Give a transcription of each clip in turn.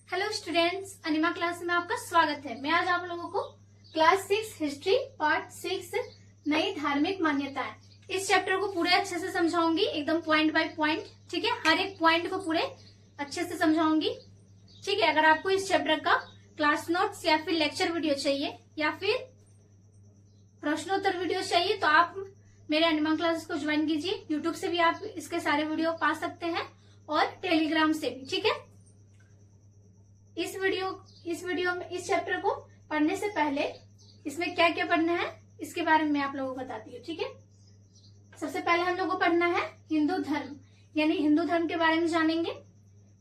Hello students, अनिमा class में आपका स्वागत है। मैं आज आप लोगों को क्लास 6 हिस्ट्री पार्ट 6 नई धार्मिक मान्यताएं इस चैप्टर को पूरे अच्छे से समझाऊंगी, एकदम पॉइंट बाय पॉइंट। ठीक है, हर एक पॉइंट को पूरे अच्छे से समझाऊंगी। ठीक है, अगर आपको इस चैप्टर का क्लास नोट्स या फिर लेक्चर वीडियो चाहिए या फिर प्रश्नोत्तर वीडियो चाहिए तो आप मेरे अनिमा क्लासेस को ज्वाइन कीजिए। यूट्यूब से भी आप इसके सारे वीडियो पा सकते हैं और टेलीग्राम से भी। ठीक है, इस वीडियो में इस चैप्टर को पढ़ने से पहले इसमें क्या क्या पढ़ना है इसके बारे में मैं आप लोगों को बताती हूँ। ठीक है, सबसे पहले हम लोगों को पढ़ना है हिंदू धर्म, यानी हिंदू धर्म के बारे में जानेंगे।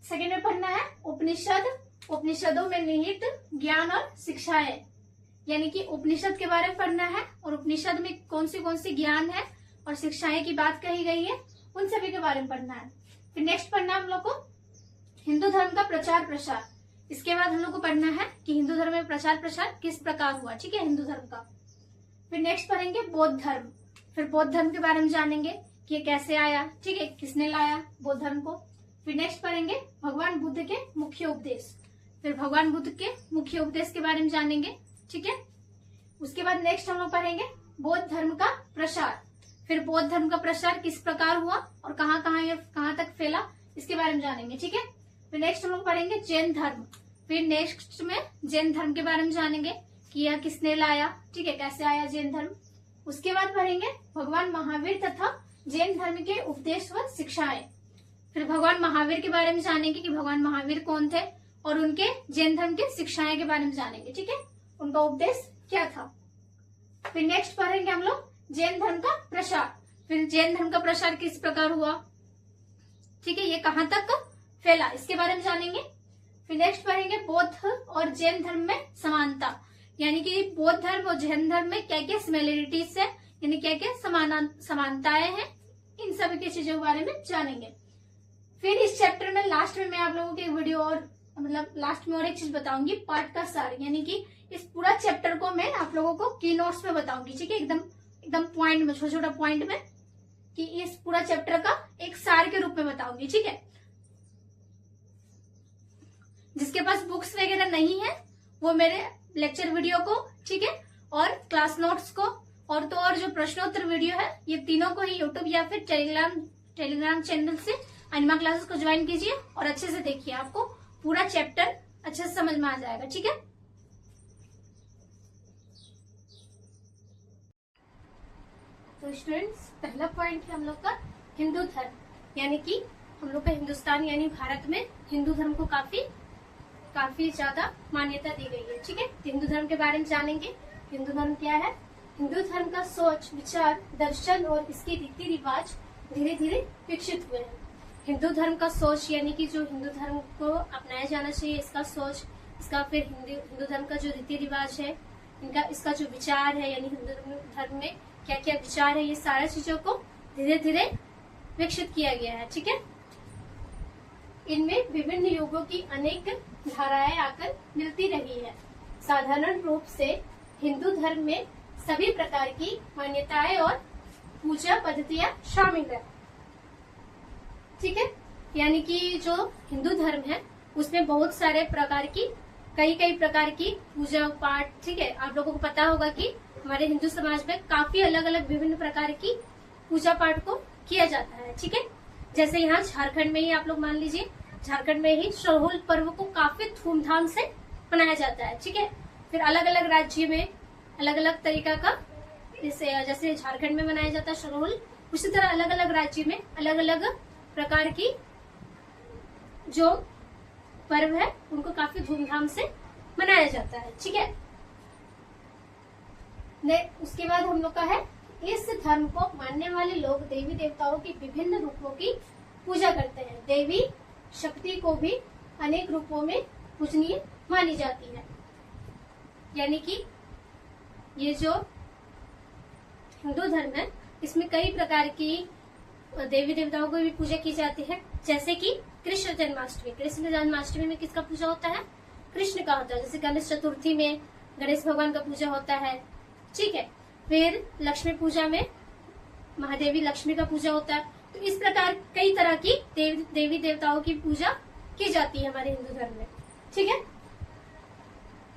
सेकेंड में पढ़ना है उपनिषद, उपनिषदों में निहित ज्ञान और शिक्षाएं, यानी कि उपनिषद के बारे में पढ़ना है और उपनिषद में कौन सी ज्ञान है और शिक्षाएं की बात कही गई है उन सभी के बारे में पढ़ना है। फिर नेक्स्ट पढ़ना है हम लोग को हिंदू धर्म का प्रचार प्रसार। इसके बाद हम लोग को पढ़ना है कि हिंदू धर्म में प्रचार प्रसार किस प्रकार हुआ। ठीक है, हिंदू धर्म का। फिर नेक्स्ट पढ़ेंगे बौद्ध धर्म, फिर बौद्ध धर्म के बारे में जानेंगे कि ये कैसे आया। ठीक है, किसने लाया बौद्ध धर्म को। फिर नेक्स्ट पढ़ेंगे भगवान बुद्ध के मुख्य उपदेश, फिर भगवान बुद्ध के मुख्य उपदेश के बारे में जानेंगे। ठीक है, उसके बाद नेक्स्ट हम लोग पढ़ेंगे बौद्ध धर्म का प्रसार, फिर बौद्ध धर्म का प्रसार किस प्रकार हुआ और कहाँ तक फैला इसके बारे में जानेंगे। ठीक है, फिर नेक्स्ट हम लोग पढ़ेंगे जैन धर्म, फिर नेक्स्ट में जैन धर्म के बारे में जानेंगे कि यह किसने लाया। ठीक है, कैसे आया जैन धर्म। उसके बाद पढ़ेंगे भगवान महावीर तथा जैन धर्म के उपदेश व शिक्षाएं, फिर भगवान महावीर के बारे में जानेंगे कि भगवान महावीर कौन थे और उनके जैन धर्म के शिक्षाएं के बारे में जानेंगे। ठीक है, उनका उपदेश क्या था। फिर नेक्स्ट पढ़ेंगे हम लोग जैन धर्म का प्रसार, फिर जैन धर्म का प्रसार किस प्रकार हुआ। ठीक है, ये कहाँ तक फैला इसके बारे में जानेंगे। फिर नेक्स्ट पढ़ेंगे बौद्ध और जैन धर्म में समानता, यानी कि बौद्ध धर्म और जैन धर्म में क्या क्या सिमिलरिटीज है, यानी क्या क्या समानताएं हैं, इन सभी की चीजों के बारे में जानेंगे। फिर इस चैप्टर में लास्ट में मैं आप लोगों के एक वीडियो और लास्ट में और एक चीज बताऊंगी, पाठ का सार, यानी कि इस पूरा चैप्टर को मैं आप लोगों को की नोट्स में बताऊंगी। ठीक है, एकदम पॉइंट में, छोटा छोटा पॉइंट में, कि इस पूरा चैप्टर का एक सार के रूप में बताऊंगी। ठीक है, जिसके पास बुक्स वगैरह नहीं है वो मेरे लेक्चर वीडियो को, ठीक है, और क्लास नोट्स को और जो प्रश्नोत्तर वीडियो है, ये तीनों को ही यूट्यूब या फिर टेलीग्राम चैनल से अनिमा क्लासेस को ज्वाइन कीजिए और अच्छे से देखिए, आपको पूरा चैप्टर अच्छे से समझ में आ जाएगा। ठीक है, तो स्टूडेंट्स, पहला पॉइंट है हम लोग का हिंदू धर्म, यानी कि हम लोग का हिंदुस्तान यानी भारत में हिंदू धर्म को काफी ज्यादा मान्यता दी गई है। ठीक है, हिंदू धर्म के बारे में जानेंगे। हिंदू धर्म क्या है। हिंदू धर्म का सोच, विचार, दर्शन और इसके रीति रिवाज धीरे धीरे विकसित हुए हैं। हिंदू धर्म का सोच, यानी कि जो हिंदू धर्म को अपनाया जाना चाहिए, इसका सोच, इसका फिर हिंदू धर्म का जो रीति रिवाज है, इसका जो विचार है, यानी हिंदू धर्म में क्या क्या विचार है, ये सारा चीजों को धीरे धीरे विकसित किया गया है। ठीक है, इनमें विभिन्न युगों की अनेक धाराएं आकर मिलती रही है। साधारण रूप से हिंदू धर्म में सभी प्रकार की मान्यताएं और पूजा पद्धतियां शामिल है। ठीक है, यानी कि जो हिंदू धर्म है उसमें बहुत सारे प्रकार की कई प्रकार की पूजा पाठ। ठीक है, आप लोगों को पता होगा कि हमारे हिंदू समाज में काफी अलग अलग विभिन्न प्रकार की पूजा पाठ को किया जाता है। ठीक है, जैसे यहाँ झारखंड में ही आप लोग मान लीजिए, झारखंड में ही सरहुल पर्व को काफी धूमधाम से मनाया जाता है। ठीक है, फिर अलग अलग राज्य में अलग अलग तरीका का, जैसे झारखंड में मनाया जाता है सरहुल, उसी तरह अलग अलग राज्य में अलग अलग प्रकार की जो पर्व है उनको काफी धूमधाम से मनाया जाता है। ठीक है, उसके बाद हम लोग का है इस धर्म को मानने वाले लोग देवी देवताओं के विभिन्न रूपों की पूजा करते हैं। देवी शक्ति को भी अनेक रूपों में पूजनीय मानी जाती है, यानी कि ये जो हिंदू धर्म है इसमें कई प्रकार की देवी देवताओं की भी पूजा की जाती है। जैसे कि कृष्ण जन्माष्टमी में किसका पूजा होता है, कृष्ण का होता है। जैसे गणेश चतुर्थी में गणेश भगवान का पूजा होता है। ठीक है, फिर लक्ष्मी पूजा में महादेवी लक्ष्मी का पूजा होता है। तो इस प्रकार कई तरह की देवी देवताओं की पूजा की जाती है हमारे हिंदू धर्म में। ठीक है।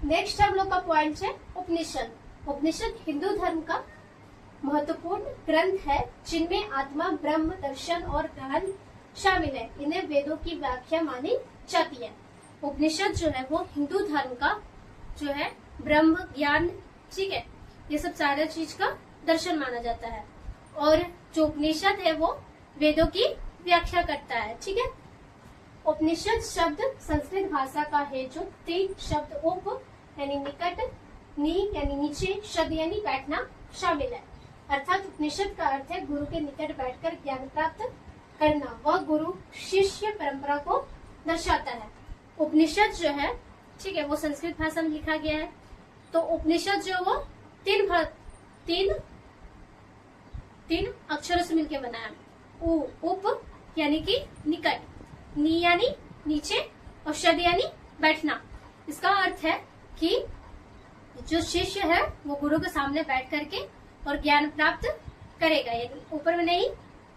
नेक्स्ट हम लोग का पॉइंट है उपनिषद। उपनिषद हिंदू धर्म का महत्वपूर्ण ग्रंथ है जिनमें आत्मा, ब्रह्म, दर्शन और ज्ञान शामिल है। इन्हें वेदों की व्याख्या मानी जाती है। उपनिषद जो है वो हिंदू धर्म का जो है ब्रह्म, ज्ञान, ठीक है, ये सब सारा चीज का दर्शन माना जाता है। और जो उपनिषद है वो वेदों की व्याख्या करता है, ठीक है। उपनिषद शब्द संस्कृत भाषा का है जो 3 शब्द उप यानी निकट, नी यानी नीचे, शद यानी बैठना शामिल है। अर्थात उपनिषद का अर्थ है गुरु के निकट बैठकर ज्ञान प्राप्त करना। वह गुरु शिष्य परंपरा को दर्शाता है। उपनिषद जो है, ठीक है, वो संस्कृत भाषा में लिखा गया है। तो उपनिषद जो वो तीन अक्षरों से मिलकर बना है। उप यानी कि निकट, नी यानी नीचे और शद यानी बैठना। इसका अर्थ है कि जो शिष्य है वो गुरु के सामने बैठ करके और ज्ञान प्राप्त करेगा, यानी ऊपर में नहीं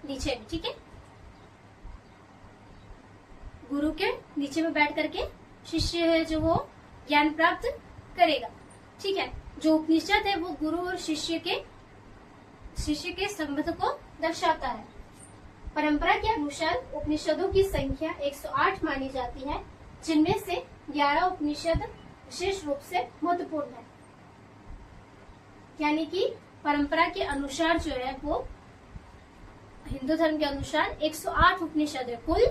नीचे में, ठीक है। गुरु के नीचे में बैठ करके शिष्य है जो वो ज्ञान प्राप्त करेगा, ठीक है। जो उपनिषद है वो गुरु और शिष्य के संबंध को दर्शाता है। परंपरा के अनुसार उपनिषदों की संख्या 108 मानी जाती है, जिनमें से 11 उपनिषद विशेष रूप से महत्वपूर्ण है। यानी कि परंपरा के अनुसार जो है वो हिंदू धर्म के अनुसार 108 उपनिषद है, कुल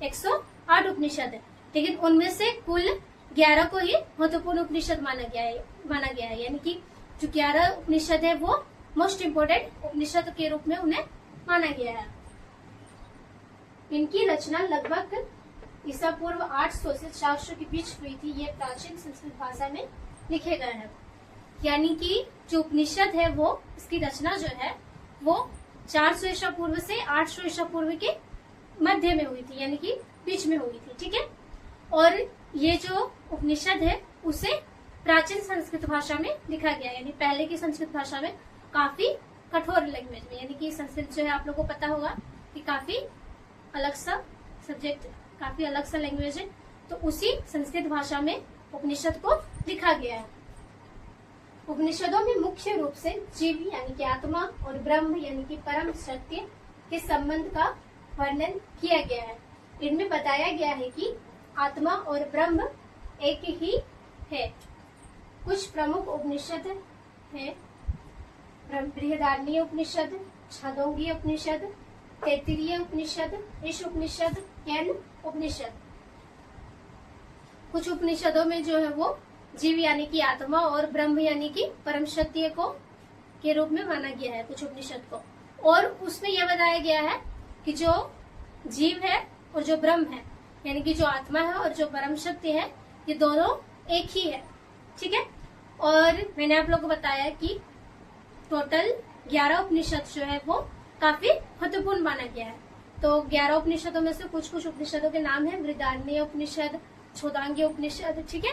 108 उपनिषद है, लेकिन उनमें से कुल 11 को ही महत्वपूर्ण उपनिषद माना गया है। यानी कि जो 11 उपनिषद है वो मोस्ट इम्पोर्टेंट उपनिषद के रूप में उन्हें माना गया है। इनकी रचना लगभग ईसा पूर्व 800 से 400 के बीच हुई थी। ये प्राचीन संस्कृत भाषा में लिखे गए हैं। यानी कि जो उपनिषद है वो इसकी रचना जो है वो 400 ईसा पूर्व से 800 ईसा पूर्व के मध्य में हुई थी, यानी कि बीच में हुई थी, ठीक है। और ये जो उपनिषद है उसे प्राचीन संस्कृत भाषा में लिखा गया, यानी पहले की संस्कृत भाषा में काफी कठोर लैंग्वेज में। यानी कि संस्कृत जो है आप लोगों को पता होगा कि काफी अलग सा सब्जेक्ट, काफी अलग सा लैंग्वेज है, तो उसी संस्कृत भाषा में उपनिषद को लिखा गया है। उपनिषदों में मुख्य रूप से जीव यानी कि आत्मा और ब्रह्म यानी कि परम सत्य के संबंध का वर्णन किया गया है। इनमें बताया गया है कि आत्मा और ब्रह्म एक ही है। कुछ प्रमुख उपनिषद है बृहदारण्यक उपनिषद, छांदोग्य उपनिषद, तैत्तिरीय उपनिषद, ईश उपनिषद, केन उपनिषद। कुछ उपनिषदों में जो है वो जीव यानी कि आत्मा और ब्रह्म यानी कि परम सत्य को के रूप में माना गया है कुछ उपनिषद को। और उसमें यह बताया गया है कि जो जीव है और जो ब्रह्म है यानी कि जो आत्मा है और जो परम सत्य है ये दोनों एक ही है, ठीक है। और मैंने आप लोगों को बताया कि टोटल 11 उपनिषद जो है वो काफी महत्वपूर्ण माना गया है। तो 11 उपनिषदों में से कुछ उपनिषदों के नाम है बृहदारण्यक उपनिषद, छांदोग्य उपनिषद, ठीक है,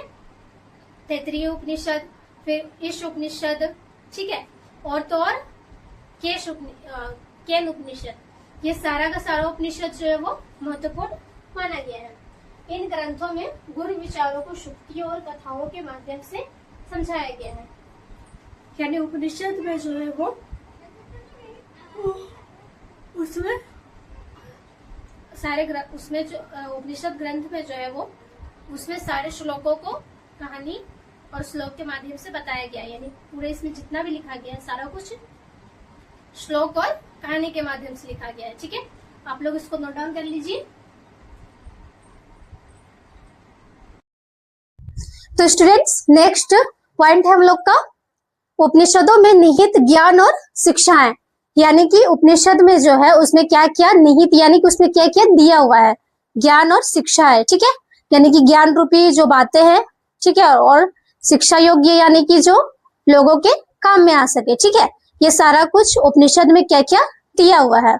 तैत्तिरीय उपनिषद, फिर ईश उपनिषद, ठीक है, और तो और केन उपनिषद। ये सारा का सारा उपनिषद जो है वो महत्वपूर्ण माना गया है। इन ग्रंथों में गुरु विचारों को शुक्तियों और कथाओं के माध्यम से समझाया गया है। यानी उपनिषद में जो है वो उसमें जो उपनिषद ग्रंथ में जो है वो उसमें सारे श्लोकों को कहानी और श्लोक के माध्यम से बताया गया। यानी पूरे इसमें जितना भी लिखा गया है सारा कुछ श्लोक और कहानी के माध्यम से लिखा गया है, ठीक है। आप लोग इसको नोट डाउन कर लीजिए। तो स्टूडेंट्स नेक्स्ट पॉइंट है हम लोग का उपनिषदों में निहित ज्ञान और शिक्षाएं। यानी कि उपनिषद में जो है उसमें क्या क्या निहित यानी कि उसमें क्या क्या दिया हुआ है, ज्ञान और शिक्षा है, ठीक है। यानी कि ज्ञान रूपी जो बातें हैं, ठीक है, और शिक्षा योग्य यानी कि जो लोगों के काम में आ सके, ठीक है। ये सारा कुछ उपनिषद में क्या क्या दिया हुआ है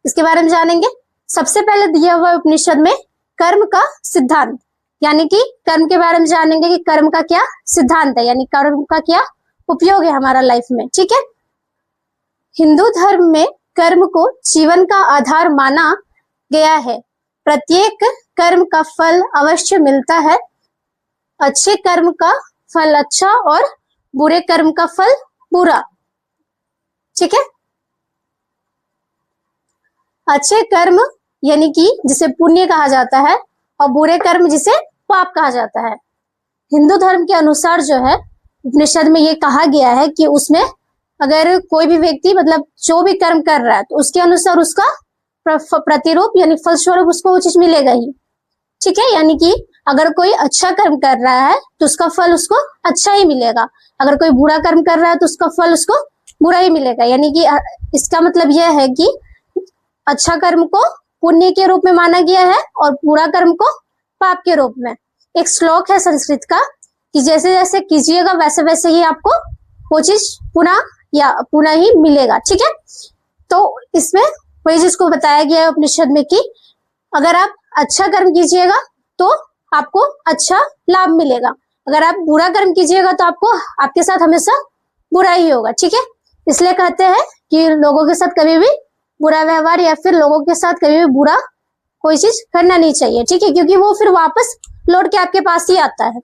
इसके बारे में जानेंगे। सबसे पहले दिया हुआ उपनिषद में कर्म का सिद्धांत, यानी कि कर्म के बारे में जानेंगे कि कर्म का क्या सिद्धांत है, यानी कर्म का क्या उपयोग है हमारा लाइफ में, ठीक है। हिंदू धर्म में कर्म को जीवन का आधार माना गया है। प्रत्येक कर्म का फल अवश्य मिलता है। अच्छे कर्म का फल अच्छा और बुरे कर्म का फल बुरा। ठीक है, अच्छे कर्म यानी कि जिसे पुण्य कहा जाता है और बुरे कर्म जिसे पाप कहा जाता है। हिंदू धर्म के अनुसार जो है उपनिषद में ये कहा गया है कि उसमें अगर कोई भी व्यक्ति मतलब जो भी कर्म कर रहा है तो उसके अनुसार उसका प्रतिरूप यानी फलस्वरूप उसको वो चीज मिलेगा ही। ठीक है, यानी कि अगर कोई अच्छा कर्म कर रहा है तो उसका फल उसको अच्छा ही मिलेगा, अगर कोई बुरा कर्म कर रहा है तो उसका फल उसको बुरा ही मिलेगा। यानी कि इसका मतलब यह है कि अच्छा कर्म को पुण्य के रूप में माना गया है और बुरा कर्म को पाप के रूप में। एक श्लोक है संस्कृत का कि जैसे जैसे कीजिएगा वैसे वैसे ही आपको वो चीज पुनः ही मिलेगा। ठीक है, तो इसमें वही चीज को बताया गया है उपनिषद में कि अगर आप अच्छा कर्म कीजिएगा तो आपको अच्छा लाभ मिलेगा, अगर आप बुरा कर्म कीजिएगा तो आपको आपके साथ हमेशा बुरा ही होगा। ठीक है, इसलिए कहते हैं कि लोगों के साथ कभी भी बुरा व्यवहार या फिर लोगों के साथ कभी भी बुरा कोई चीज करना नहीं चाहिए। ठीक है, क्योंकि वो फिर वापस लौट के आपके पास ही आता है।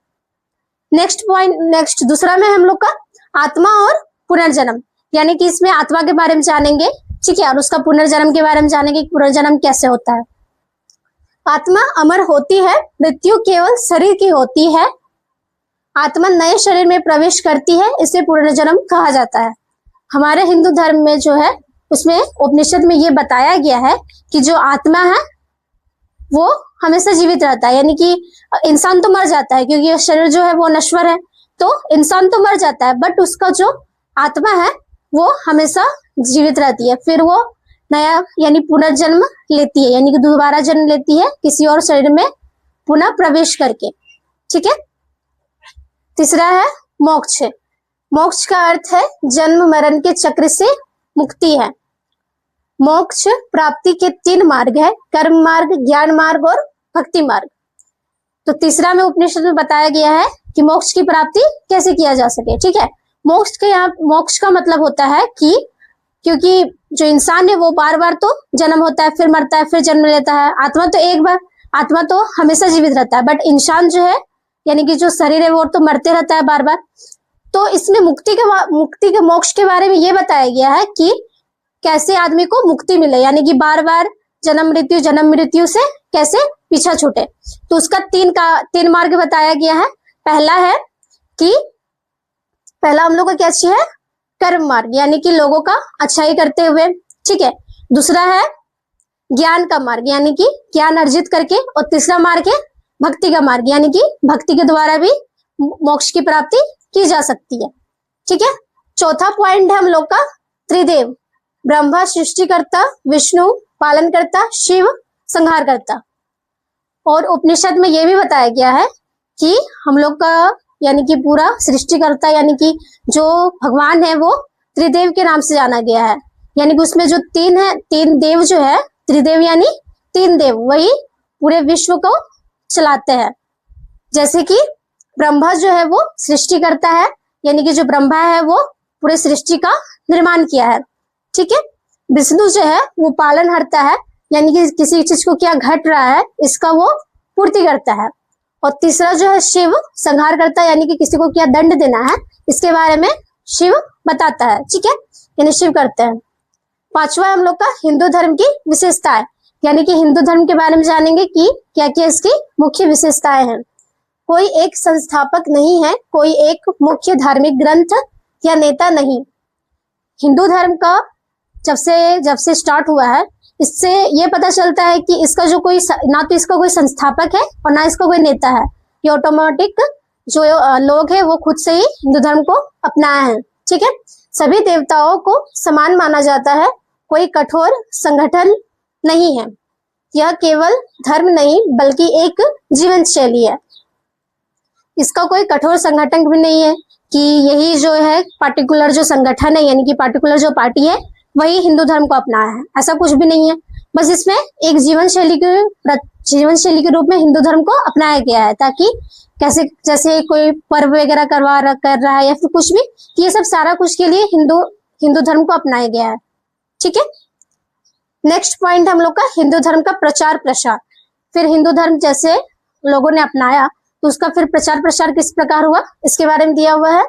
नेक्स्ट दूसरा में हम लोग का आत्मा और पुनर्जन्म, यानी कि इसमें आत्मा के बारे में जानेंगे। ठीक है, और उसका पुनर्जन्म के बारे में जानेंगे कि पुनर्जन्म कैसे होता है। आत्मा अमर होती है, मृत्यु केवल शरीर की होती है। आत्मा नए शरीर में प्रवेश करती है, इसे पुनर्जन्म कहा जाता है। हमारे हिंदू धर्म में जो है उसमें उपनिषद में ये बताया गया है कि जो आत्मा है वो हमेशा जीवित रहता है, यानी कि इंसान तो मर जाता है क्योंकि शरीर जो है वो नश्वर है, तो इंसान तो मर जाता है बट उसका जो आत्मा है वो हमेशा जीवित रहती है, फिर वो नया यानी पुनर्जन्म लेती है, यानी कि दोबारा जन्म लेती है किसी और शरीर में पुनः प्रवेश करके। ठीक है, तीसरा है मोक्ष। मोक्ष का अर्थ है जन्म मरण के चक्र से मुक्ति है। मोक्ष प्राप्ति के 3 मार्ग है, कर्म मार्ग, ज्ञान मार्ग और भक्ति मार्ग। तो तीसरा में उपनिषद में बताया गया है कि मोक्ष की प्राप्ति कैसे किया जा सके। ठीक है, मोक्ष का मतलब होता है कि क्योंकि जो इंसान है वो बार बार तो जन्म होता है, फिर मरता है, फिर जन्म लेता है। आत्मा तो एक बार, आत्मा तो हमेशा जीवित रहता है, बट इंसान जो है यानी कि जो शरीर है वो तो मरते रहता है बार बार। तो इसमें मुक्ति के मोक्ष के बारे में ये बताया गया है कि कैसे आदमी को मुक्ति मिले, यानी कि बार बार जन्म मृत्यु से कैसे पीछा छूटे। तो उसका 3 मार्ग बताया गया है। पहला है कि पहला हम लोग का क्या चाहिए, कर्म मार्ग, यानी कि लोगों का अच्छाई करते हुए। ठीक है, दूसरा है ज्ञान का मार्ग, यानी कि ज्ञान अर्जित करके, और तीसरा मार्ग है भक्ति का मार्ग, यानी कि भक्ति के द्वारा भी मोक्ष की प्राप्ति की जा सकती है। ठीक है, चौथा पॉइंट है हम लोग का त्रिदेव, ब्रह्मा सृष्टिकर्ता, विष्णु पालनकर्ता, शिव संहारकर्ता। और उपनिषद में यह भी बताया गया है कि हम लोग का यानी कि पूरा सृष्टिकर्ता यानी कि जो भगवान है वो त्रिदेव के नाम से जाना गया है, यानी कि उसमें जो 3 देव जो है, त्रिदेव यानी 3 देव, वही पूरे विश्व को चलाते हैं। जैसे कि ब्रह्मा जो है वो सृष्टिकर्ता है, यानी कि जो ब्रह्मा है वो पूरे सृष्टि का निर्माण किया है। ठीक है, विष्णु जो है वो पालनहर्ता है, यानी कि किसी चीज को क्या घट रहा है इसका वो पूर्ति करता है। और तीसरा जो है शिव संहार करता है, यानी कि किसी को क्या दंड देना है इसके बारे में शिव बताता है। ठीक है, यानी शिव करते हैं। पांचवा हम लोग का हिंदू धर्म की विशेषताएं, यानी कि हिंदू धर्म के बारे में जानेंगे कि क्या क्या इसकी मुख्य विशेषताएं हैं। कोई एक संस्थापक नहीं है, कोई एक मुख्य धार्मिक ग्रंथ या नेता नहीं। हिंदू धर्म का जब से स्टार्ट हुआ है इससे ये पता चलता है कि इसका जो कोई ना तो इसका कोई संस्थापक है और ना इसका कोई नेता है, ये ऑटोमेटिक जो लोग हैं वो खुद से ही हिंदू धर्म को अपनाया है। ठीक है, सभी देवताओं को समान माना जाता है, कोई कठोर संगठन नहीं है। यह केवल धर्म नहीं बल्कि एक जीवन शैली है। इसका कोई कठोर संगठन भी नहीं है कि यही जो है पार्टिकुलर जो संगठन है यानी कि पार्टिकुलर जो पार्टी है वही हिंदू धर्म को अपनाया है, ऐसा कुछ भी नहीं है। बस इसमें एक जीवन शैली के रूप में हिंदू धर्म को अपनाया गया है, ताकि जैसे कोई पर्व वगैरह कर रहा है या फिर कुछ भी, ये सब सारा कुछ के लिए हिंदू धर्म को अपनाया गया है। ठीक है, नेक्स्ट पॉइंट हम लोग का हिंदू धर्म का प्रचार प्रसार। फिर हिंदू धर्म जैसे लोगों ने अपनाया तो उसका फिर प्रचार प्रसार किस प्रकार हुआ इसके बारे में दिया हुआ है।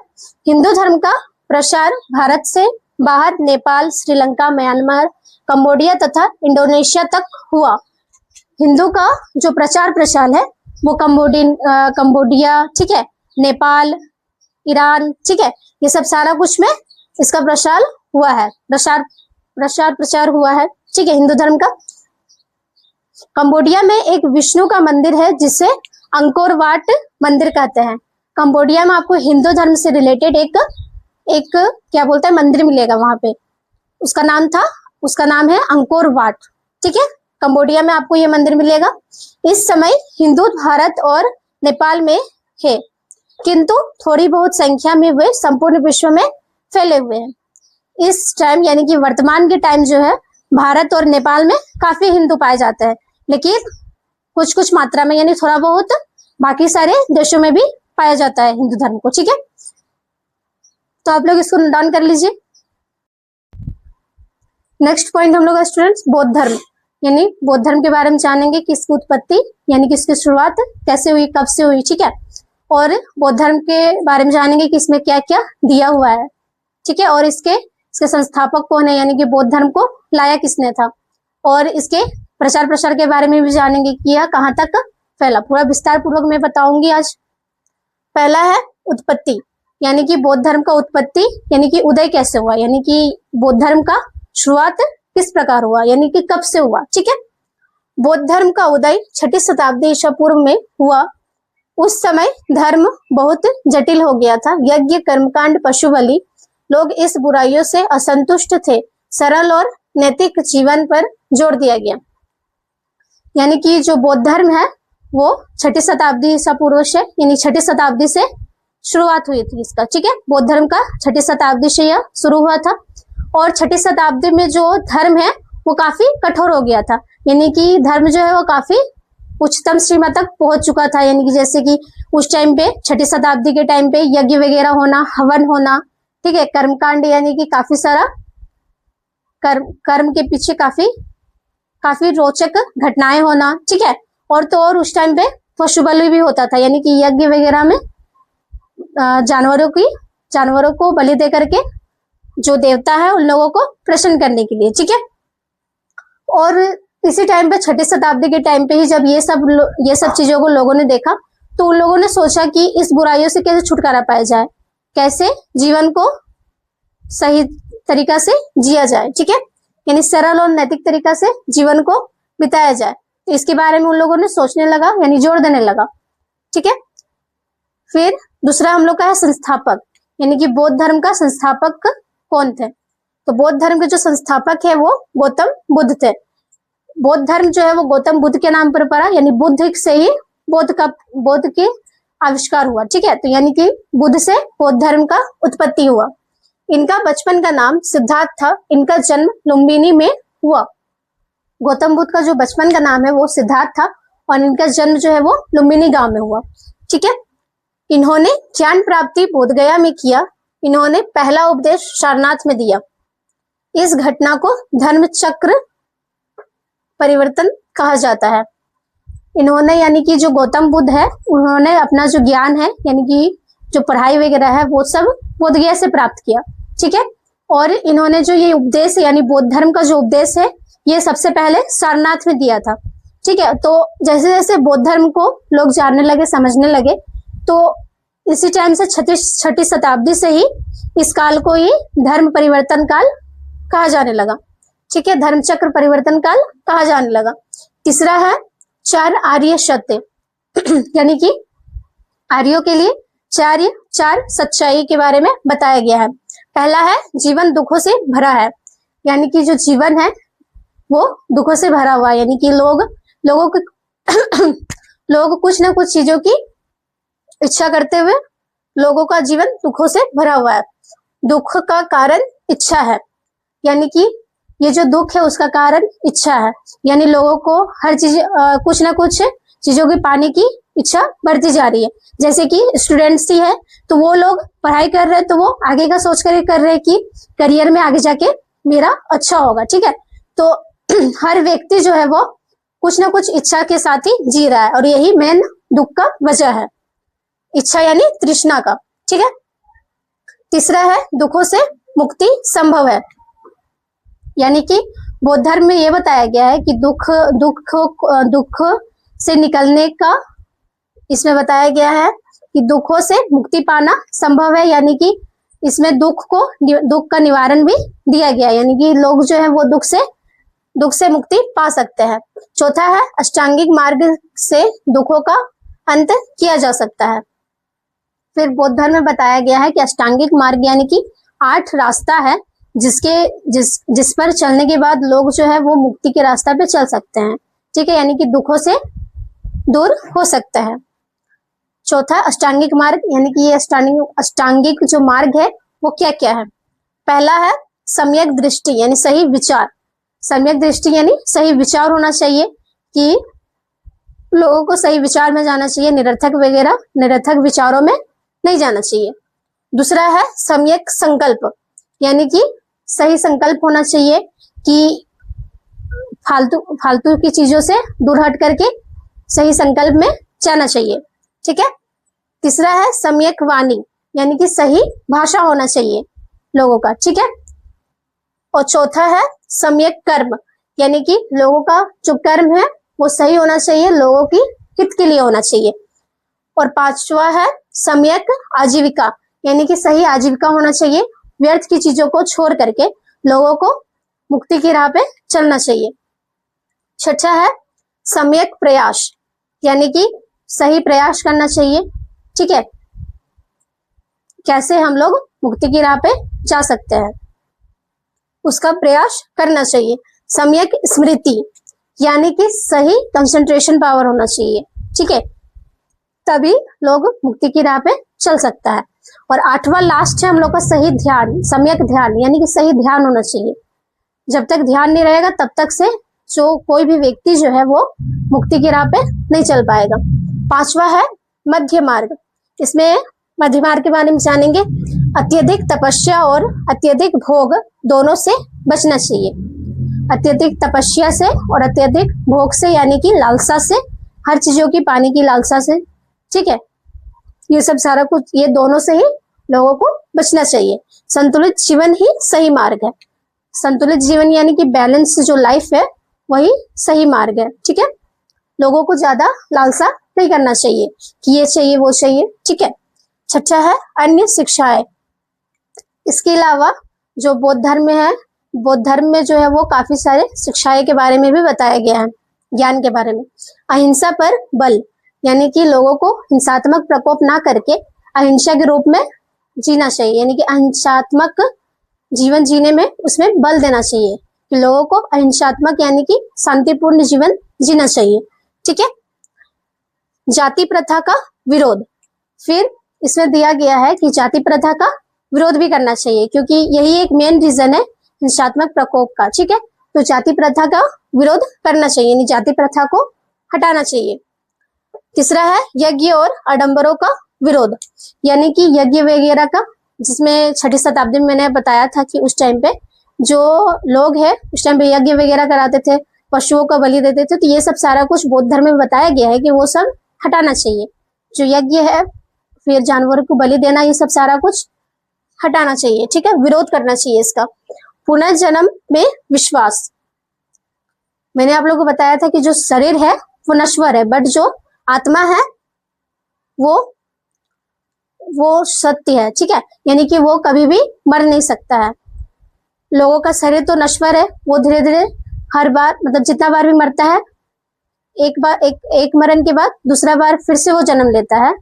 हिंदू धर्म का प्रसार भारत से बाहर नेपाल, श्रीलंका, म्यांमार, कंबोडिया तथा इंडोनेशिया तक हुआ। हिंदू का जो प्रचार प्रसार है वो कंबोडिया, ठीक है, नेपाल, ईरान, ठीक है, ये सब सारा कुछ में इसका प्रसार हुआ है, प्रचार हुआ है, ठीक है, हिंदू धर्म का। कंबोडिया में एक विष्णु का मंदिर है जिसे अंकोर वाट मंदिर कहते हैं। कंबोडिया में आपको हिंदू धर्म से रिलेटेड एक क्या बोलते हैं मंदिर मिलेगा वहां पे, उसका नाम है अंकोर वाट, ठीक है, कंबोडिया में आपको ये मंदिर मिलेगा। इस समय हिंदू भारत और नेपाल में है, किंतु थोड़ी बहुत संख्या में वे संपूर्ण विश्व में फैले हुए हैं। इस टाइम यानी कि वर्तमान के टाइम जो है भारत और नेपाल में काफी हिंदू पाए जाते हैं, लेकिन कुछ कुछ मात्रा में यानी थोड़ा बहुत बाकी सारे देशों में भी पाया जाता है हिंदू धर्म को, ठीक है। तो आप लोग इसको नोट डाउन कर लीजिए। नेक्स्ट पॉइंट हम लोग का स्टूडेंट्स बौद्ध धर्म, यानी बौद्ध धर्म के बारे में जानेंगे कि इसकी उत्पत्ति यानी कि इसकी शुरुआत कैसे हुई, कब से हुई, ठीक है, और बौद्ध धर्म के बारे में जानेंगे कि इसमें क्या क्या दिया हुआ है, ठीक है, और इसके संस्थापक कौन है, यानी कि बौद्ध धर्म को लाया किसने था, और इसके प्रचार प्रसार के बारे में भी जानेंगे कि यह कहाँ तक फैला। पूरा विस्तार पूर्वक मैं बताऊंगी आज। पहला है उत्पत्ति, यानी कि बौद्ध धर्म का उत्पत्ति यानी कि उदय कैसे हुआ, यानी कि बौद्ध धर्म का शुरुआत किस प्रकार हुआ, यानी कि कब से हुआ, ठीक है। बौद्ध धर्म का उदय 6ठी शताब्दी ईसा पूर्व में हुआ। उस समय धर्म बहुत जटिल हो गया था। यज्ञ, कर्मकांड, पशु बलि, लोग इस बुराइयों से असंतुष्ट थे। सरल और नैतिक जीवन पर जोर दिया गया। यानी कि जो बौद्ध धर्म है वो 6ठी शताब्दी ईसा पूर्व से यानी 6ठी शताब्दी से शुरुआत हुई थी इसका, ठीक है। बौद्ध धर्म का 6ठी शताब्दी से यह शुरू हुआ था और 6ठी शताब्दी में जो धर्म है वो काफी कठोर हो गया था, यानी कि धर्म जो है वो काफी उच्चतम सीमा तक पहुंच चुका था। यानी कि जैसे कि उस टाइम पे 6ठी शताब्दी के टाइम पे यज्ञ वगैरह होना, हवन होना, ठीक है, कर्मकांड यानी कि काफी सारा कर्म के पीछे काफी रोचक घटनाएं होना, ठीक है, और तो और उस टाइम पे पशु बलि भी होता था, यानी कि यज्ञ वगैरह में जानवरों को बलि दे करके जो देवता है उन लोगों को प्रसन्न करने के लिए, ठीक है। और इसी टाइम पे 6ठी शताब्दी के टाइम पे ही जब ये सब चीजों को लोगों ने देखा तो उन लोगों ने सोचा कि इस बुराइयों से कैसे छुटकारा पाया जाए, कैसे जीवन को सही तरीका से जिया जाए, ठीक है, यानी सरल और नैतिक तरीका से जीवन को बिताया जाए। तो इसके बारे में उन लोगों ने सोचने लगा, यानी जोर देने लगा, ठीक है। फिर दूसरा हम लोग का है संस्थापक, यानी कि बौद्ध धर्म का संस्थापक कौन थे। तो बौद्ध धर्म के जो संस्थापक है वो गौतम बुद्ध थे। बौद्ध धर्म जो है वो गौतम बुद्ध के नाम पर पड़ा, यानी बुद्ध से ही बौद्ध के आविष्कार हुआ, ठीक है। तो यानी कि बुद्ध से बौद्ध धर्म का उत्पत्ति हुआ। इनका बचपन का नाम सिद्धार्थ था। इनका जन्म लुम्बिनी में हुआ। गौतम बुद्ध का जो बचपन का नाम है वो सिद्धार्थ था और इनका जन्म जो है वो लुम्बिनी गांव में हुआ, ठीक है। इन्होंने ज्ञान प्राप्ति बोधगया में किया। इन्होंने पहला उपदेश सारनाथ में दिया। इस घटना को धर्म चक्र परिवर्तन कहा जाता है। इन्होंने यानी कि जो गौतम बुद्ध है उन्होंने अपना जो ज्ञान है यानी कि जो पढ़ाई वगैरह है वो सब बोधगया से प्राप्त किया, ठीक है। और इन्होंने जो ये उपदेश यानी बौद्ध धर्म का जो उपदेश है ये सबसे पहले सारनाथ में दिया था, ठीक है। तो जैसे जैसे बौद्ध धर्म को लोग जानने लगे, समझने लगे, तो इसी टाइम से 6ठी शताब्दी से ही इस काल को ही धर्म परिवर्तन काल कहा जाने लगा, ठीक है, धर्म चक्र परिवर्तन काल कहा जाने लगा। तीसरा है 4 आर्य सत्य, यानी कि आर्यों के लिए 4 सच्चाई के बारे में बताया गया है। पहला है जीवन दुखों से भरा है, यानी कि जो जीवन है वो दुखों से भरा हुआ है, यानी कि लोग कुछ ना कुछ चीजों की इच्छा करते हुए लोगों का जीवन दुखों से भरा हुआ है। दुख का कारण इच्छा है, यानी कि ये जो दुख है उसका कारण इच्छा है, यानी लोगों को हर चीज कुछ ना कुछ चीजों की पाने की इच्छा बढ़ती जा रही है। जैसे कि स्टूडेंट्स ही है तो वो लोग पढ़ाई कर रहे हैं तो वो आगे का सोच कर रहे हैं कि करियर में आगे जाके मेरा अच्छा होगा, ठीक है। तो हर व्यक्ति जो है वो कुछ ना कुछ इच्छा के साथ ही जी रहा है और यही मेन दुख का वजह है, इच्छा यानी तृष्णा का, ठीक है। तीसरा है दुखों से मुक्ति संभव है, यानी कि बौद्ध धर्म में यह बताया गया है कि दुख से निकलने का, इसमें बताया गया है कि दुखों से मुक्ति पाना संभव है, यानी कि इसमें दुख का निवारण भी दिया गया है, यानी कि लोग जो है वो दुख से मुक्ति पा सकते हैं। चौथा है अष्टांगिक मार्ग से दुखों का अंत किया जा सकता है। फिर बौद्ध धर्म में बताया गया है कि अष्टांगिक मार्ग यानी कि 8 रास्ता है जिस पर चलने के बाद लोग जो है वो मुक्ति के रास्ता पे चल सकते हैं, ठीक है, यानी कि दुखों से दूर हो सकता है। चौथा अष्टांगिक मार्ग, यानी कि ये अष्टांगिक जो मार्ग है वो क्या क्या है। पहला है सम्यक दृष्टि यानी सही विचार। सम्यक दृष्टि यानी सही विचार होना चाहिए, कि लोगों को सही विचार में जाना चाहिए, निरर्थक विचारों में नहीं जाना चाहिए। दूसरा है सम्यक संकल्प, यानी कि सही संकल्प होना चाहिए कि फालतू की चीजों से दूर हट करके सही संकल्प में जाना चाहिए, ठीक है। तीसरा है सम्यक वाणी, यानी कि सही भाषा होना चाहिए लोगों का, ठीक है। और चौथा है सम्यक कर्म, यानी कि लोगों का जो कर्म है वो सही होना चाहिए, लोगों की हित के लिए होना चाहिए। और पांचवा है सम्यक आजीविका, यानी कि सही आजीविका होना चाहिए, व्यर्थ की चीजों को छोड़ करके लोगों को मुक्ति की राह पे चलना चाहिए। छठा है सम्यक प्रयास, यानी कि सही प्रयास करना चाहिए, ठीक है, कैसे हम लोग मुक्ति की राह पे जा सकते हैं उसका प्रयास करना चाहिए। सम्यक स्मृति, यानी कि सही कंसंट्रेशन पावर होना चाहिए, ठीक है, तभी लोग मुक्ति की राह पे चल सकता है। और 8वां लास्ट है हम लोग का सही ध्यान, सम्यक ध्यान, यानी कि सही ध्यान होना चाहिए। जब तक ध्यान नहीं रहेगा तब तक से जो कोई भी व्यक्ति जो है वो मुक्ति की राह पे नहीं चल पाएगा। 5वां है मध्य मार्ग। इसमें मध्य मार्ग के बारे में जानेंगे। अत्यधिक तपस्या और अत्यधिक भोग दोनों से बचना चाहिए। अत्यधिक तपस्या से और अत्यधिक भोग से, यानी कि लालसा से, हर चीजों की पाने की लालसा से, ठीक है, ये सब सारा कुछ, ये दोनों से ही लोगों को बचना चाहिए। संतुलित जीवन ही सही मार्ग है। संतुलित जीवन यानी कि बैलेंस जो लाइफ है वही सही मार्ग है, ठीक है। लोगों को ज्यादा लालसा नहीं करना चाहिए कि ये चाहिए वो चाहिए, ठीक है। छठा है अन्य शिक्षाएं। इसके अलावा जो बौद्ध धर्म में है, बौद्ध धर्म में जो है वो काफी सारे शिक्षाएं के बारे में भी बताया गया है, ज्ञान के बारे में। अहिंसा पर बल, यानी कि लोगों को हिंसात्मक प्रकोप ना करके अहिंसा के रूप में जीना चाहिए, यानी कि अहिंसात्मक जीवन जीने में उसमें बल देना चाहिए कि लोगों को अहिंसात्मक यानी कि शांतिपूर्ण जीवन जीना चाहिए, ठीक है। जाति प्रथा का विरोध, फिर इसमें दिया गया है कि जाति प्रथा का विरोध भी करना चाहिए, क्योंकि यही एक मेन रीजन है हिंसात्मक प्रकोप का, ठीक है। तो जाति प्रथा का विरोध करना चाहिए, यानी जाति प्रथा को हटाना चाहिए। तीसरा है यज्ञ और आडंबरों का विरोध, यानी कि यज्ञ वगैरह का, जिसमें 6ठी शताब्दी में मैंने बताया था कि उस टाइम पे जो लोग हैं उस टाइम पे यज्ञ वगैरह कराते थे, पशुओं का बलि देते थे, तो ये सब सारा कुछ बौद्ध धर्म में बताया गया है कि वो सब हटाना चाहिए। जो यज्ञ है, फिर जानवरों को बलि देना, ये सब सारा कुछ हटाना चाहिए, ठीक है, विरोध करना चाहिए इसका। पुनर्जन्म में विश्वास, मैंने आप लोगों को बताया था कि जो शरीर है वो नश्वर है, बट जो आत्मा है वो सत्य है, ठीक है, यानी कि वो कभी भी मर नहीं सकता है। लोगों का शरीर तो नश्वर है, वो धीरे धीरे हर बार, मतलब जितना बार भी मरता है, एक मरण के बाद दूसरा बार फिर से वो जन्म लेता है,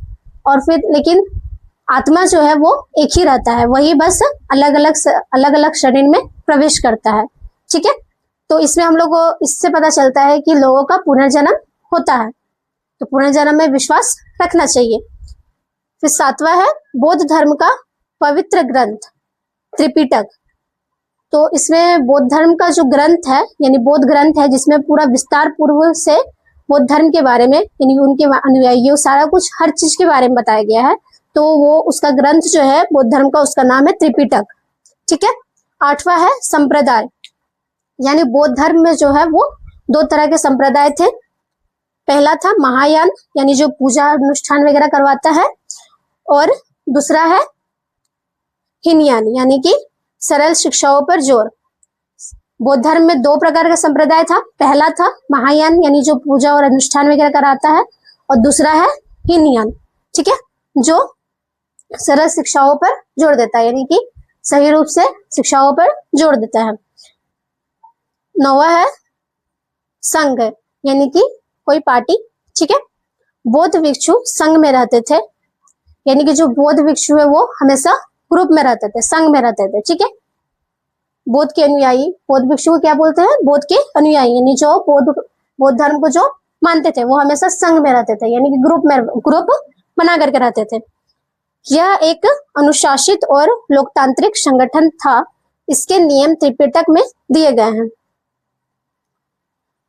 और फिर लेकिन आत्मा जो है वो एक ही रहता है, वही बस अलग अलग शरीर में प्रवेश करता है, ठीक है। तो इसमें हम लोग को इससे पता चलता है कि लोगों का पुनर्जन्म होता है, तो पुनर्जन्म में विश्वास रखना चाहिए। फिर 7वां है बौद्ध धर्म का पवित्र ग्रंथ त्रिपिटक। तो इसमें बौद्ध धर्म का जो ग्रंथ है, यानी बौद्ध ग्रंथ है, जिसमें पूरा विस्तार पूर्व से बौद्ध धर्म के बारे में, यानी उनके अनुयायियों सारा कुछ हर चीज के बारे में बताया गया है। तो वो उसका ग्रंथ जो है बौद्ध धर्म का, उसका नाम है त्रिपिटक, ठीक है। 8वां है संप्रदाय, यानी बौद्ध धर्म में जो है वो 2 तरह के संप्रदाय थे। पहला था महायान, यानी जो पूजा अनुष्ठान वगैरह करवाता है, और दूसरा है हीनयान, यानी कि सरल शिक्षाओं पर जोर। बौद्ध धर्म में 2 प्रकार का संप्रदाय था। पहला था महायान, यानी जो पूजा और अनुष्ठान वगैरह कराता है, और दूसरा है हीनयान, ठीक है, जो सरल शिक्षाओं पर जोर देता है, यानी कि सही रूप से शिक्षाओं पर जोर देता है। 9वां है संघ, यानी कि कोई पार्टी, ठीक है। बौद्ध भिक्षु संघ में रहते थे, यानी कि जो बौद्ध भिक्षु है वो हमेशा ग्रुप में रहते थे, संघ में रहते थे, ठीक है। बौद्ध के अनुयायी, बौद्ध भिक्षु को क्या बोलते हैं? बौद्ध के अनुयायी, यानी जो बौद्ध धर्म को जो मानते थे वो हमेशा संघ में रहते थे, यानी कि ग्रुप बना करके रहते थे। यह एक अनुशासित और लोकतांत्रिक संगठन था। इसके नियम त्रिपिटक में दिए गए हैं,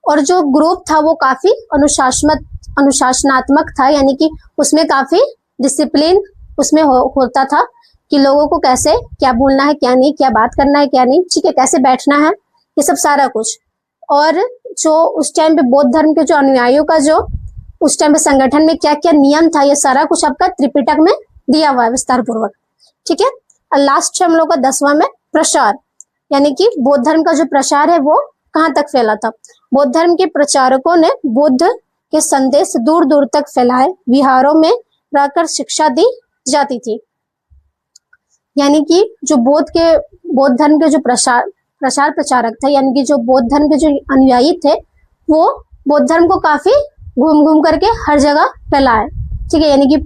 और जो ग्रुप था वो काफी अनुशासनात्मक था, यानी कि उसमें काफी डिसिप्लिन उसमें होता था कि लोगों को कैसे क्या बोलना है, क्या नहीं, क्या बात करना है, क्या नहीं, ठीक है, कैसे बैठना है, ये सब सारा कुछ। और जो उस टाइम पे बौद्ध धर्म के जो अनुयायियों का जो उस टाइम पे संगठन में क्या क्या नियम था, ये सारा कुछ आपका त्रिपिटक में दिया हुआ है विस्तार पूर्वक, ठीक है। और लास्ट हम लोग का 10वां में प्रसार, यानी कि बौद्ध धर्म का जो प्रसार है वो कहाँ तक फैला था। बौद्ध धर्म के प्रचारकों ने बुद्ध के संदेश दूर दूर तक फैलाए। विहारों में रहकर शिक्षा दी जाती थी, यानी कि जो बौद्ध धर्म के जो प्रचार प्रचारक थे, यानी कि जो बौद्ध धर्म के जो अनुयायी थे, वो बौद्ध धर्म को काफी घूम घूम करके हर जगह फैलाए, ठीक है, यानी कि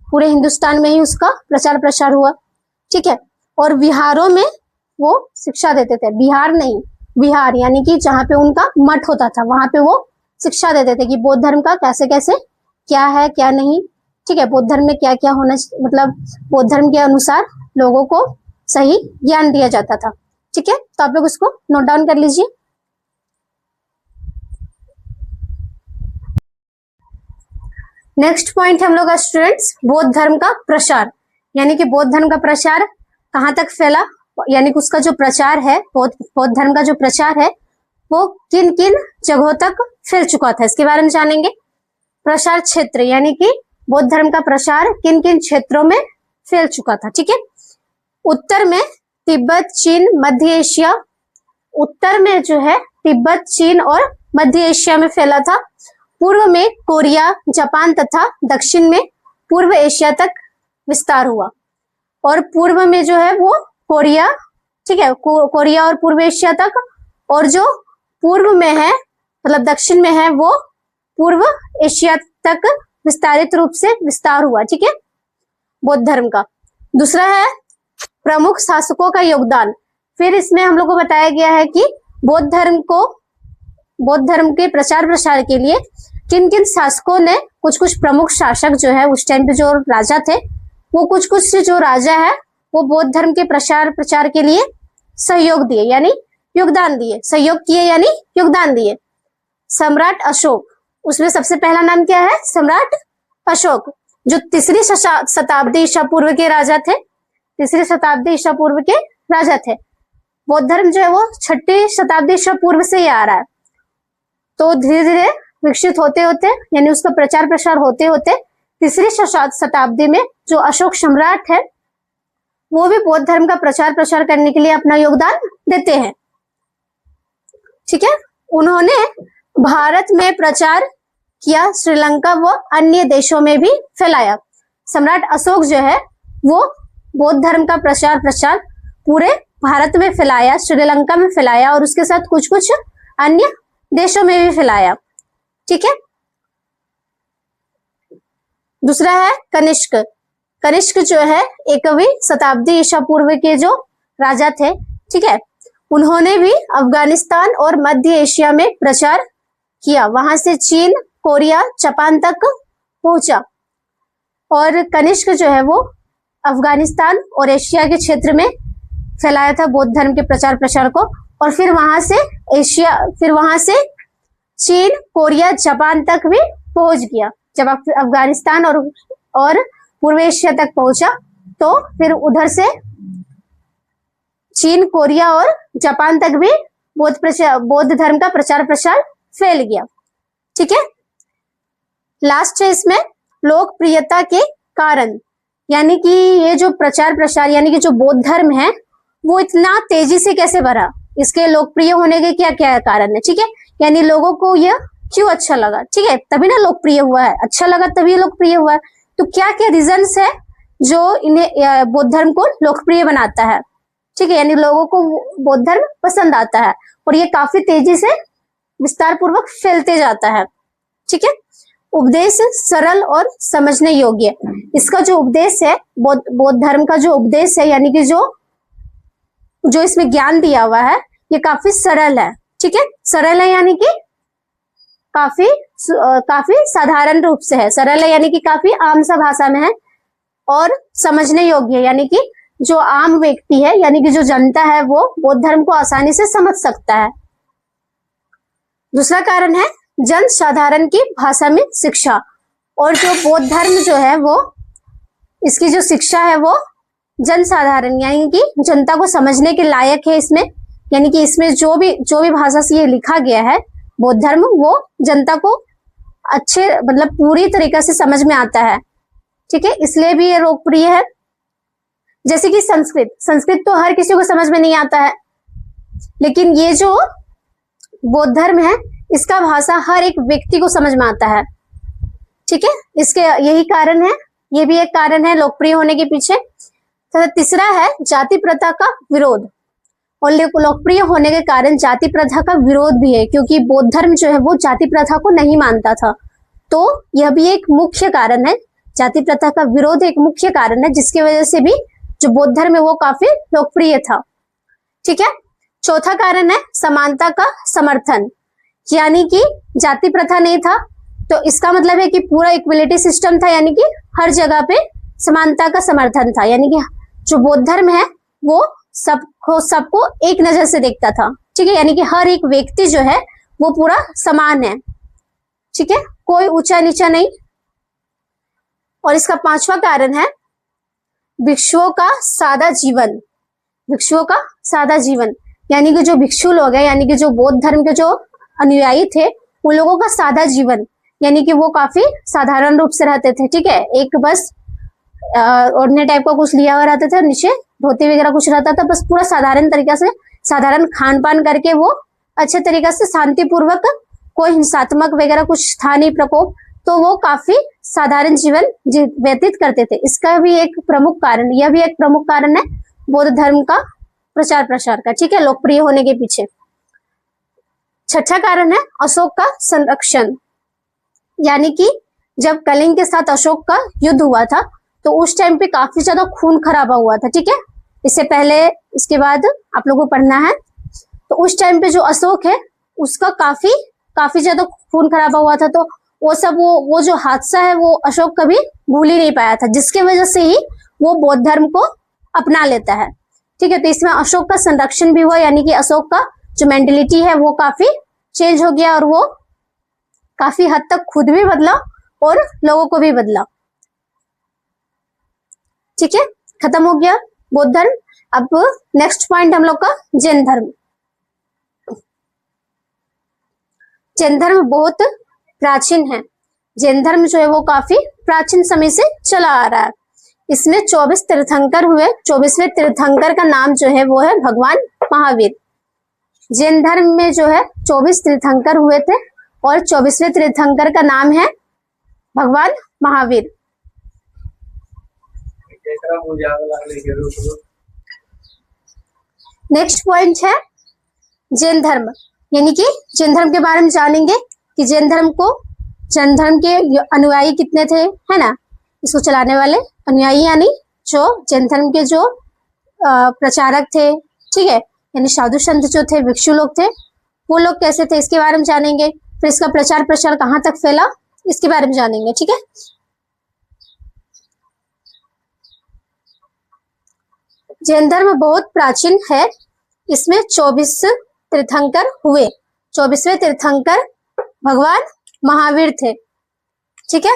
पूरे हिंदुस्तान में ही उसका प्रचार प्रसार हुआ, ठीक है। और विहारों में वो शिक्षा देते थे, बिहार नहीं, विहार, यानी कि जहाँ पे उनका मठ होता था वहां पे वो शिक्षा देते थे कि बौद्ध धर्म का कैसे कैसे क्या है क्या नहीं, ठीक है, बौद्ध धर्म में क्या क्या होना, मतलब बौद्ध धर्म के अनुसार लोगों को सही ज्ञान दिया जाता था, ठीक है। तो आप लोग उसको नोट डाउन कर लीजिए। नेक्स्ट पॉइंट है हम लोग का स्टूडेंट्स, बौद्ध धर्म का प्रसार, यानी कि बौद्ध धर्म का प्रसार कहाँ तक फैला, यानी कि उसका जो प्रचार है, बौद्ध धर्म का जो प्रचार है वो किन किन जगहों तक फैल चुका था, इसके बारे में जानेंगे। प्रसार क्षेत्र, यानी कि बौद्ध धर्म का प्रसार किन किन क्षेत्रों में फैल चुका था, ठीक है। उत्तर में तिब्बत, चीन, मध्य एशिया, उत्तर में जो है तिब्बत, चीन और मध्य एशिया में फैला था। पूर्व में कोरिया, जापान तथा दक्षिण में पूर्व एशिया तक विस्तार हुआ। और पूर्व में जो है वो कोरिया, ठीक है, कोरिया और पूर्व एशिया तक, और जो पूर्व में है मतलब दक्षिण में है वो पूर्व एशिया तक विस्तारित रूप से विस्तार हुआ, ठीक है, बौद्ध धर्म का। दूसरा है प्रमुख शासकों का योगदान। फिर इसमें हम लोग को बताया गया है कि बौद्ध धर्म के प्रचार प्रसार के लिए किन किन शासकों ने, कुछ प्रमुख शासक जो है उस टाइम पे जो राजा थे, वो कुछ जो राजा है वो बौद्ध धर्म के प्रचार के लिए सहयोग दिए, यानी योगदान दिए, सहयोग किए यानी योगदान दिए। सम्राट अशोक, उसमें सबसे पहला नाम क्या है? सम्राट अशोक, जो 3री शताब्दी ईसा पूर्व के राजा थे, 3री शताब्दी ईसा पूर्व के राजा थे। बौद्ध धर्म जो है वो 6ठी शताब्दी ईसा पूर्व से ही आ रहा है, तो धीरे धीरे विकसित होते होते यानी उसका प्रचार प्रसार होते होते 3री शताब्दी में जो अशोक सम्राट है वो भी बौद्ध धर्म का प्रचार प्रसार करने के लिए अपना योगदान देते हैं, ठीक है। उन्होंने भारत में प्रचार किया, श्रीलंका व अन्य देशों में भी फैलाया। सम्राट अशोक जो है वो बौद्ध धर्म का प्रचार पूरे भारत में फैलाया, श्रीलंका में फैलाया और उसके साथ कुछ अन्य देशों में भी फैलाया, ठीक है। दूसरा है कनिष्क। कनिष्क जो है 1वीं शताब्दी ईसा पूर्व के जो राजा थे, ठीक है, उन्होंने भी अफगानिस्तान और मध्य एशिया में प्रचार किया, वहां से चीन, कोरिया, जापान तक पहुंचा। और कनिष्क जो है वो अफगानिस्तान और एशिया के क्षेत्र में फैलाया था बौद्ध धर्म के प्रचार प्रसार को, और फिर वहां से चीन, कोरिया, जापान तक भी पहुंच गया। जब अफगानिस्तान और पूर्व एशिया तक पहुंचा तो फिर उधर से चीन, कोरिया और जापान तक भी बौद्ध धर्म का प्रचार प्रसार फैल गया, ठीक है। लास्ट है इसमें लोकप्रियता के कारण, यानी कि ये जो प्रचार प्रसार यानी कि जो बौद्ध धर्म है वो इतना तेजी से कैसे बढ़ा, इसके लोकप्रिय होने के क्या क्या कारण है, ठीक है। यानी लोगों को यह क्यों अच्छा लगा, ठीक है, तभी ना लोकप्रिय हुआ है, अच्छा लगा तभी लोकप्रिय हुआ है। तो क्या क्या रीजंस है जो इन्हें बौद्ध धर्म को लोकप्रिय बनाता है, ठीक है, यानी लोगों को बौद्ध धर्म पसंद आता है और ये काफी तेजी से विस्तार पूर्वक फैलते जाता है, ठीक है। उपदेश सरल और समझने योग्य, इसका जो उपदेश है बौद्ध धर्म का जो उपदेश है यानी कि जो इसमें ज्ञान दिया हुआ है ये काफी सरल है, ठीक है। सरल है यानी कि काफी साधारण रूप से है, सरल है यानी कि काफी आम सा भाषा में है, और समझने योग्य यानी कि जो आम व्यक्ति है यानी कि जो जनता है वो बौद्ध धर्म को आसानी से समझ सकता है। दूसरा कारण है जन साधारण की भाषा में शिक्षा, और जो बौद्ध धर्म जो है वो इसकी जो शिक्षा है वो जन साधारण यानी कि जनता को समझने के लायक है इसमें, यानी कि इसमें जो भी भाषा से ये लिखा गया है बौद्ध धर्म वो जनता को अच्छे मतलब पूरी तरीके से समझ में आता है, ठीक है, इसलिए भी ये लोकप्रिय है। जैसे कि संस्कृत तो हर किसी को समझ में नहीं आता है, लेकिन ये जो बौद्ध धर्म है इसका भाषा हर एक व्यक्ति को समझ में आता है, ठीक है, इसके यही कारण है, ये भी एक कारण है लोकप्रिय होने के पीछे। तो तीसरा है जाति प्रथा का विरोध, और लोकप्रिय होने के कारण जाति प्रथा का विरोध भी है, क्योंकि बौद्ध धर्म जो है वो जाति प्रथा को नहीं मानता था, तो यह भी एक मुख्य कारण है, जाति प्रथा का विरोध एक मुख्य कारण है जिसकी वजह से भी जो बौद्ध धर्म है वो काफी लोकप्रिय था, ठीक है। चौथा कारण है समानता का समर्थन, यानी कि जाति प्रथा नहीं था तो इसका मतलब है कि पूरा इक्वलिटी सिस्टम था, यानी कि हर जगह पे समानता का समर्थन था, यानी कि जो बौद्ध धर्म है वो सबको एक नजर से देखता था, ठीक है, यानी कि हर एक व्यक्ति जो है वो पूरा समान है, ठीक है, कोई ऊंचा नीचा नहीं। और इसका पांचवा कारण है भिक्षुओं का सादा जीवन, भिक्षुओं का सादा जीवन, यानी कि जो भिक्षु लोग हैं यानी कि जो बौद्ध धर्म के जो अनुयायी थे उन लोगों का सादा जीवन, यानी कि वो काफी साधारण रूप से रहते थे, ठीक है, एक बस ओढ़ने टाइप का कुछ लिया हुआ रहता था, नीचे धोती वगैरह कुछ रहता था, बस पूरा साधारण तरीके से साधारण खान पान करके वो अच्छे तरीके से शांतिपूर्वक, कोई हिंसात्मक वगैरह कुछ था नहीं प्रकोप, तो वो काफी साधारण जीवन व्यतीत करते थे। इसका भी एक प्रमुख कारण, यह भी एक प्रमुख कारण है बौद्ध धर्म का प्रचार प्रसार का, ठीक है, लोकप्रिय होने के पीछे। छठा कारण है अशोक का संरक्षण, यानी कि जब कलिंग के साथ अशोक का युद्ध हुआ था तो उस टाइम पे काफी ज्यादा खून खराबा हुआ था, ठीक है, इससे पहले इसके बाद आप लोगों को पढ़ना है। तो उस टाइम पे जो अशोक है उसका काफी ज्यादा खून खराबा हुआ था, तो वो जो हादसा है वो अशोक कभी भूल ही नहीं पाया था, जिसके वजह से ही वो बौद्ध धर्म को अपना लेता है, ठीक है। तो इसमें अशोक का संरक्षण भी हुआ, यानी कि अशोक का जो मेंटेलिटी है वो काफी चेंज हो गया और वो काफी हद तक खुद भी बदला और लोगों को भी बदला, ठीक है, खत्म हो गया बौद्ध धर्म। अब नेक्स्ट पॉइंट हम लोग का जैन धर्म। जैन धर्म बहुत प्राचीन है, जैन धर्म जो है वो काफी प्राचीन समय से चला आ रहा है। इसमें 24 तीर्थंकर हुए, 24वें तीर्थंकर का नाम जो है वो है भगवान महावीर। जैन धर्म में जो है 24 तीर्थंकर हुए थे और 24वें तीर्थंकर का नाम है भगवान महावीर। नेक्स्ट पॉइंट है जैन धर्म, यानी कि जैन धर्म के बारे में जानेंगे कि जैन धर्म के अनुयायी कितने थे, है ना, इसको चलाने वाले अनुयायी यानी जो जैन धर्म के जो प्रचारक थे, ठीक है, यानी साधु संत जो थे, भिक्षु लोग थे, वो लोग कैसे थे इसके बारे में जानेंगे। फिर इसका प्रचार प्रसार कहाँ तक फैला इसके बारे में जानेंगे, ठीक है। जैन धर्म बहुत प्राचीन है, इसमें 24 तीर्थंकर हुए, 24वें तीर्थंकर भगवान महावीर थे, ठीक है।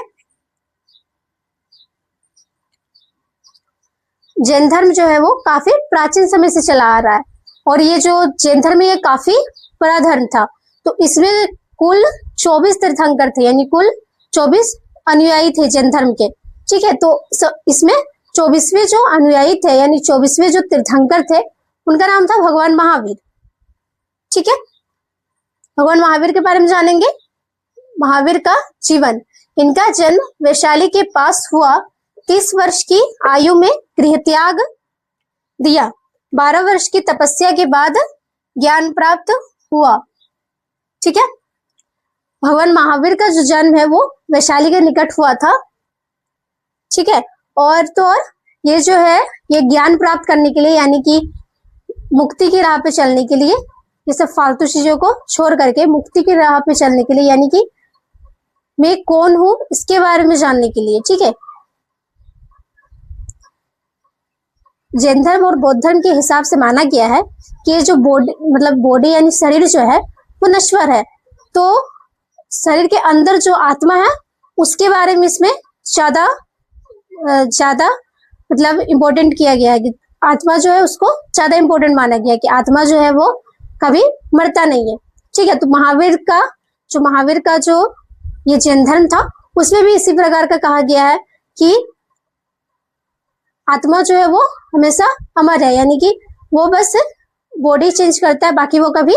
जैन धर्म जो है वो काफी प्राचीन समय से चला आ रहा है और ये जो जैन धर्म ये काफी बड़ा धर्म था, तो इसमें कुल 24 तीर्थंकर थे, यानी कुल 24 अनुयायी थे जैन धर्म के। ठीक है, तो इसमें 24वें जो अनुयायी थे यानी 24वें जो तीर्थंकर थे उनका नाम था भगवान महावीर। ठीक है, भगवान महावीर के बारे में जानेंगे। महावीर का जीवन, इनका जन्म वैशाली के पास हुआ। 30 वर्ष की आयु में गृह त्याग दिया। 12 वर्ष की तपस्या के बाद ज्ञान प्राप्त हुआ। ठीक है, भगवान महावीर का जो जन्म है वो वैशाली के निकट हुआ था। ठीक है, और तो और ये जो है ये ज्ञान प्राप्त करने के लिए यानी कि मुक्ति की राह पे चलने के लिए, ये सब फालतू चीजों को छोड़ करके मुक्ति की राह पे चलने के लिए यानी कि मैं कौन हूं इसके बारे में जानने के लिए। ठीक है, जैन धर्म और बौद्ध धर्म के हिसाब से माना गया है कि ये जो बॉडी यानी शरीर जो है वो नश्वर है, तो शरीर के अंदर जो आत्मा है उसके बारे में इसमें ज्यादा मतलब इम्पोर्टेंट किया गया है कि आत्मा जो है उसको ज्यादा इम्पोर्टेंट माना गया है कि आत्मा जो है वो कभी मरता नहीं है। ठीक है, तो महावीर का जो ये जैन धर्म था उसमें भी इसी प्रकार का कहा गया है कि आत्मा जो है वो हमेशा अमर है, यानी कि वो बस बॉडी चेंज करता है, बाकी वो कभी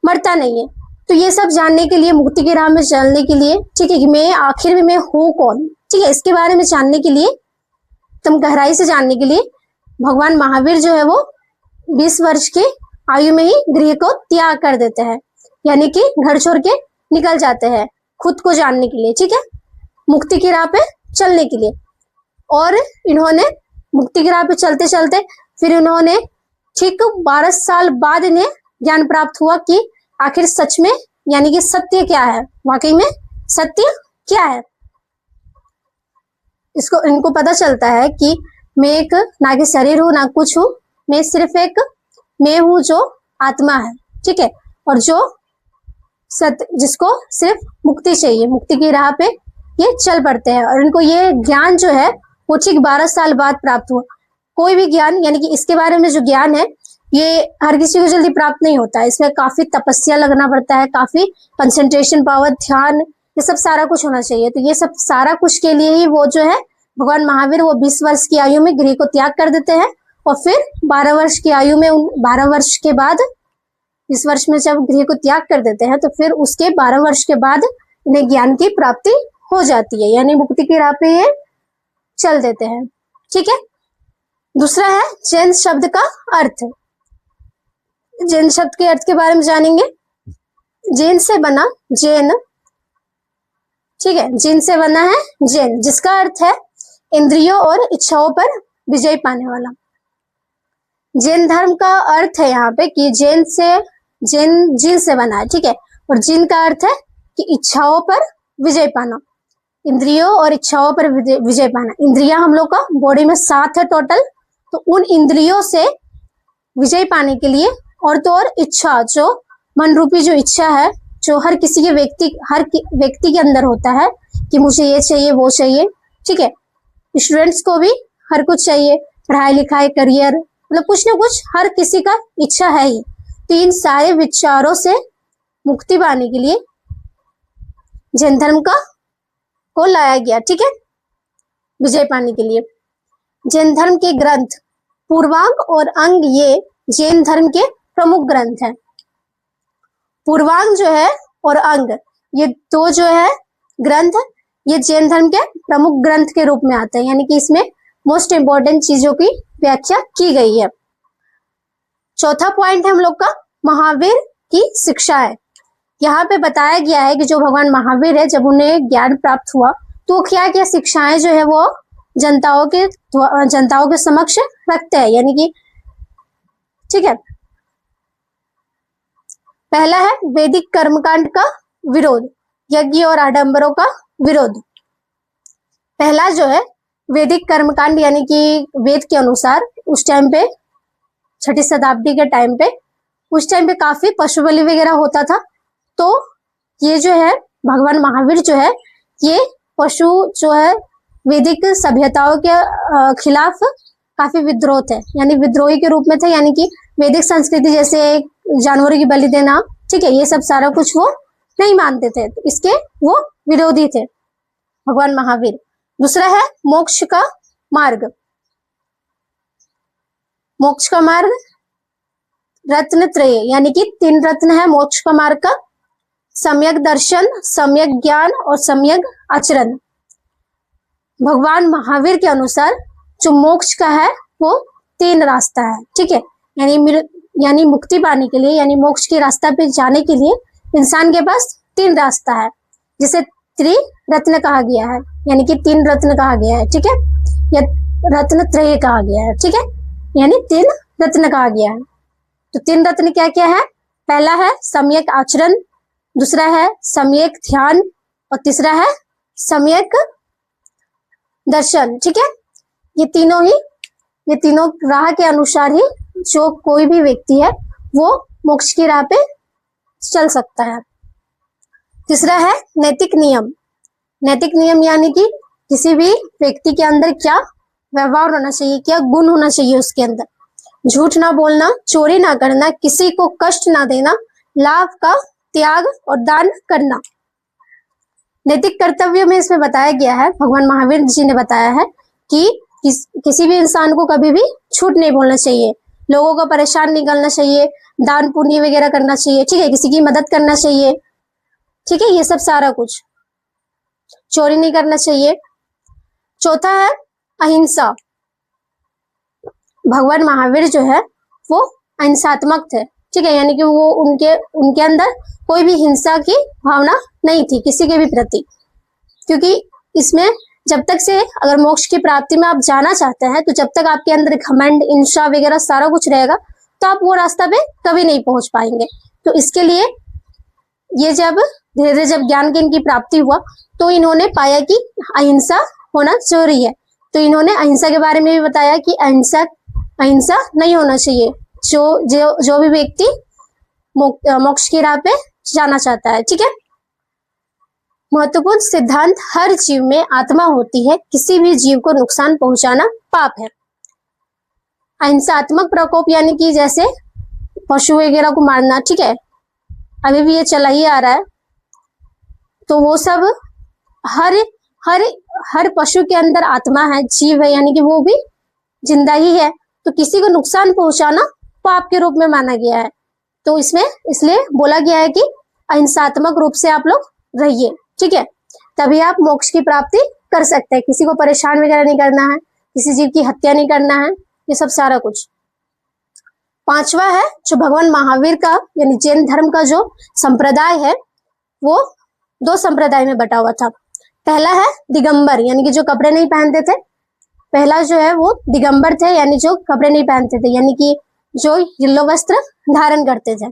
मरता नहीं है। तो ये सब जानने के लिए, मुक्ति की राह में चलने के लिए, ठीक है, कि मैं आखिर में मैं हूँ कौन, ठीक है, इसके बारे में जानने के लिए, एकदम गहराई से जानने के लिए भगवान महावीर जो है वो 20 वर्ष की आयु में ही गृह को त्याग कर देते हैं, यानी कि घर छोड़ के निकल जाते हैं खुद को जानने के लिए। ठीक है, मुक्ति की राह पे चलने के लिए। और इन्होंने मुक्ति की राह पे चलते चलते फिर इन्होंने ठीक 12 साल बाद इन्हें ज्ञान प्राप्त हुआ कि आखिर सच में यानी कि सत्य क्या है, वाकई में सत्य क्या है। इनको पता चलता है कि मैं एक ना कि शरीर हूं ना कुछ हूं, मैं सिर्फ एक मैं हूं जो आत्मा है। ठीक है, और जो सत्य जिसको सिर्फ मुक्ति चाहिए, मुक्ति की राह पे ये चल पड़ते हैं। और इनको ये ज्ञान जो है वो ठीक 12 साल बाद प्राप्त हुआ। कोई भी ज्ञान यानी कि इसके बारे में जो ज्ञान है ये हर किसी को जल्दी प्राप्त नहीं होता है, इसमें काफी तपस्या लगना पड़ता है, काफी कंसंट्रेशन पावर, ध्यान, ये सब सारा कुछ होना चाहिए। तो ये सब सारा कुछ के लिए ही वो जो है भगवान महावीर वो 20 वर्ष की आयु में गृह को त्याग कर देते हैं और फिर 12 वर्ष की आयु में 12 वर्ष के बाद 20 वर्ष में जब गृह को त्याग कर देते हैं तो फिर उसके 12 वर्ष के बाद इन्हें ज्ञान की प्राप्ति हो जाती है, यानी मुक्ति की राह पे ये चल देते हैं। ठीक है, दूसरा है जैन शब्द का अर्थ। जैन शब्द के अर्थ के बारे में जानेंगे। जैन से बना जैन, ठीक है, जैन से बना है जैन, जिसका अर्थ है इंद्रियों और इच्छाओं पर विजय पाने वाला। जैन धर्म का अर्थ है यहाँ पे कि जिन से बना है। ठीक है, और जिन का अर्थ है कि इच्छाओं पर विजय पाना, इंद्रियों और इच्छाओं पर विजय पाना। इंद्रियां हम लोग का बॉडी में 7 है टोटल, तो उन इंद्रियों से विजय पाने के लिए और तो और इच्छा, जो मन रूपी जो इच्छा है, जो हर व्यक्ति के अंदर होता है कि मुझे ये चाहिए वो चाहिए। ठीक है, स्टूडेंट्स को भी हर कुछ चाहिए, पढ़ाई लिखाई करियर, मतलब कुछ ना कुछ हर किसी का इच्छा है ही। तो इन सारे विचारों से मुक्ति पाने के लिए जैन धर्म को लाया गया। ठीक है, विजय पाने के लिए। जैन धर्म के ग्रंथ पूर्वांग और अंग ये जैन धर्म के प्रमुख ग्रंथ हैं। पूर्वांग जो है और अंग ये दो जो है ग्रंथ, ये जैन धर्म के प्रमुख ग्रंथ के रूप में आते हैं, यानी कि इसमें मोस्ट इंपोर्टेंट चीजों की व्याख्या की गई है। चौथा पॉइंट है हम लोग का महावीर की शिक्षा है। यहाँ पे बताया गया है कि जो भगवान महावीर है जब उन्हें ज्ञान प्राप्त हुआ तो क्या क्या शिक्षाएं जो है वो जनताओं के समक्ष रखते हैं, यानी कि ठीक है। पहला है वैदिक कर्मकांड का विरोध, यज्ञ और आडंबरों का विरोध। पहला जो है वैदिक कर्मकांड, यानी कि वेद के अनुसार उस टाइम पे 6ठी शताब्दी के टाइम पे, उस टाइम पे काफी पशु बलि वगैरह होता था। तो ये जो है भगवान महावीर जो है ये पशु जो है वैदिक सभ्यताओं के खिलाफ काफी विद्रोह थे, यानी विद्रोही के रूप में थे, यानी कि वैदिक संस्कृति जैसे जानवरों की बलि देना, ठीक है, ये सब सारा कुछ वो नहीं मानते थे, इसके वो विरोधी थे। भगवान महावीर। दूसरा है मोक्ष का मार्ग। मोक्ष का मार्ग रत्न त्रय, यानी कि 3 रत्न है मोक्ष का मार्ग का, सम्यक दर्शन, सम्यक ज्ञान और सम्यक आचरण। भगवान महावीर के अनुसार जो मोक्ष का है वो 3 रास्ता है, ठीक है। यानी मुक्ति पाने के लिए, यानी मोक्ष के रास्ता पे जाने के लिए इंसान के पास 3 रास्ता है, जिसे त्रिरत्न कहा गया है, यानी कि 3 रत्न कहा गया है, ठीक है, या रत्न त्रय कहा गया है, ठीक है, यानी 3 रत्न कहा गया है। तो 3 रत्न क्या क्या है? पहला है सम्यक आचरण, दूसरा है सम्यक ध्यान और तीसरा है सम्यक दर्शन, ठीक है। ये तीनों राह के अनुसार ही जो कोई भी व्यक्ति है वो मोक्ष की राह पे चल सकता है। तीसरा है नैतिक नियम। नैतिक नियम यानी कि किसी भी व्यक्ति के अंदर क्या व्यवहार होना चाहिए, क्या गुण होना चाहिए उसके अंदर। झूठ ना बोलना, चोरी ना करना, किसी को कष्ट ना देना, लाभ का त्याग और दान करना। नैतिक कर्तव्य में इसमें बताया गया है, भगवान महावीर जी ने बताया है कि किसी भी इंसान को कभी भी झूठ नहीं बोलना चाहिए, लोगों को परेशान नहीं करना चाहिए, दान पुण्य वगैरह करना चाहिए, ठीक है, किसी की मदद करना चाहिए, ठीक है, ये सब सारा कुछ। चोरी नहीं करना चाहिए। चौथा है अहिंसा। भगवान महावीर जो है वो अहिंसात्मक थे, ठीक है, यानी कि वो उनके अंदर कोई भी हिंसा की भावना नहीं थी किसी के भी प्रति, क्योंकि इसमें जब तक से अगर मोक्ष की प्राप्ति में आप जाना चाहते हैं तो जब तक आपके अंदर घमंड, हिंसा वगैरह सारा कुछ रहेगा तो आप वो रास्ता पे कभी नहीं पहुंच पाएंगे। तो इसके लिए ये जब धीरे धीरे जब ज्ञान की इनकी प्राप्ति हुआ तो इन्होंने पाया कि अहिंसा होना जरूरी है। तो इन्होंने अहिंसा के बारे में भी बताया कि अहिंसा नहीं होना चाहिए जो भी व्यक्ति मोक्ष की राह पे जाना चाहता है, ठीक है। महत्वपूर्ण सिद्धांत, हर जीव में आत्मा होती है, किसी भी जीव को नुकसान पहुंचाना पाप है। अहिंसात्मक प्रकोप यानी कि जैसे पशु वगैरह को मारना, ठीक है, अभी भी ये चला ही आ रहा है। तो वो सब हर पशु के अंदर आत्मा है, जीव है, यानी कि वो भी जिंदा ही है। तो किसी को नुकसान पहुंचाना पाप के रूप में माना गया है। तो इसमें इसलिए बोला गया है कि अहिंसात्मक रूप से आप लोग रहिए, ठीक है, तभी आप मोक्ष की प्राप्ति कर सकते हैं। किसी को परेशान वगैरह नहीं करना है, किसी जीव की हत्या नहीं करना है, ये सब सारा कुछ। 5वां है जो भगवान महावीर का यानी जैन धर्म का जो संप्रदाय है वो 2 संप्रदाय में बटा हुआ था। पहला है दिगंबर, यानी कि जो कपड़े नहीं पहनते थे। पहला जो है वो दिगंबर थे, यानी जो कपड़े नहीं पहनते थे, यानी कि जो येलो वस्त्र धारण करते थे।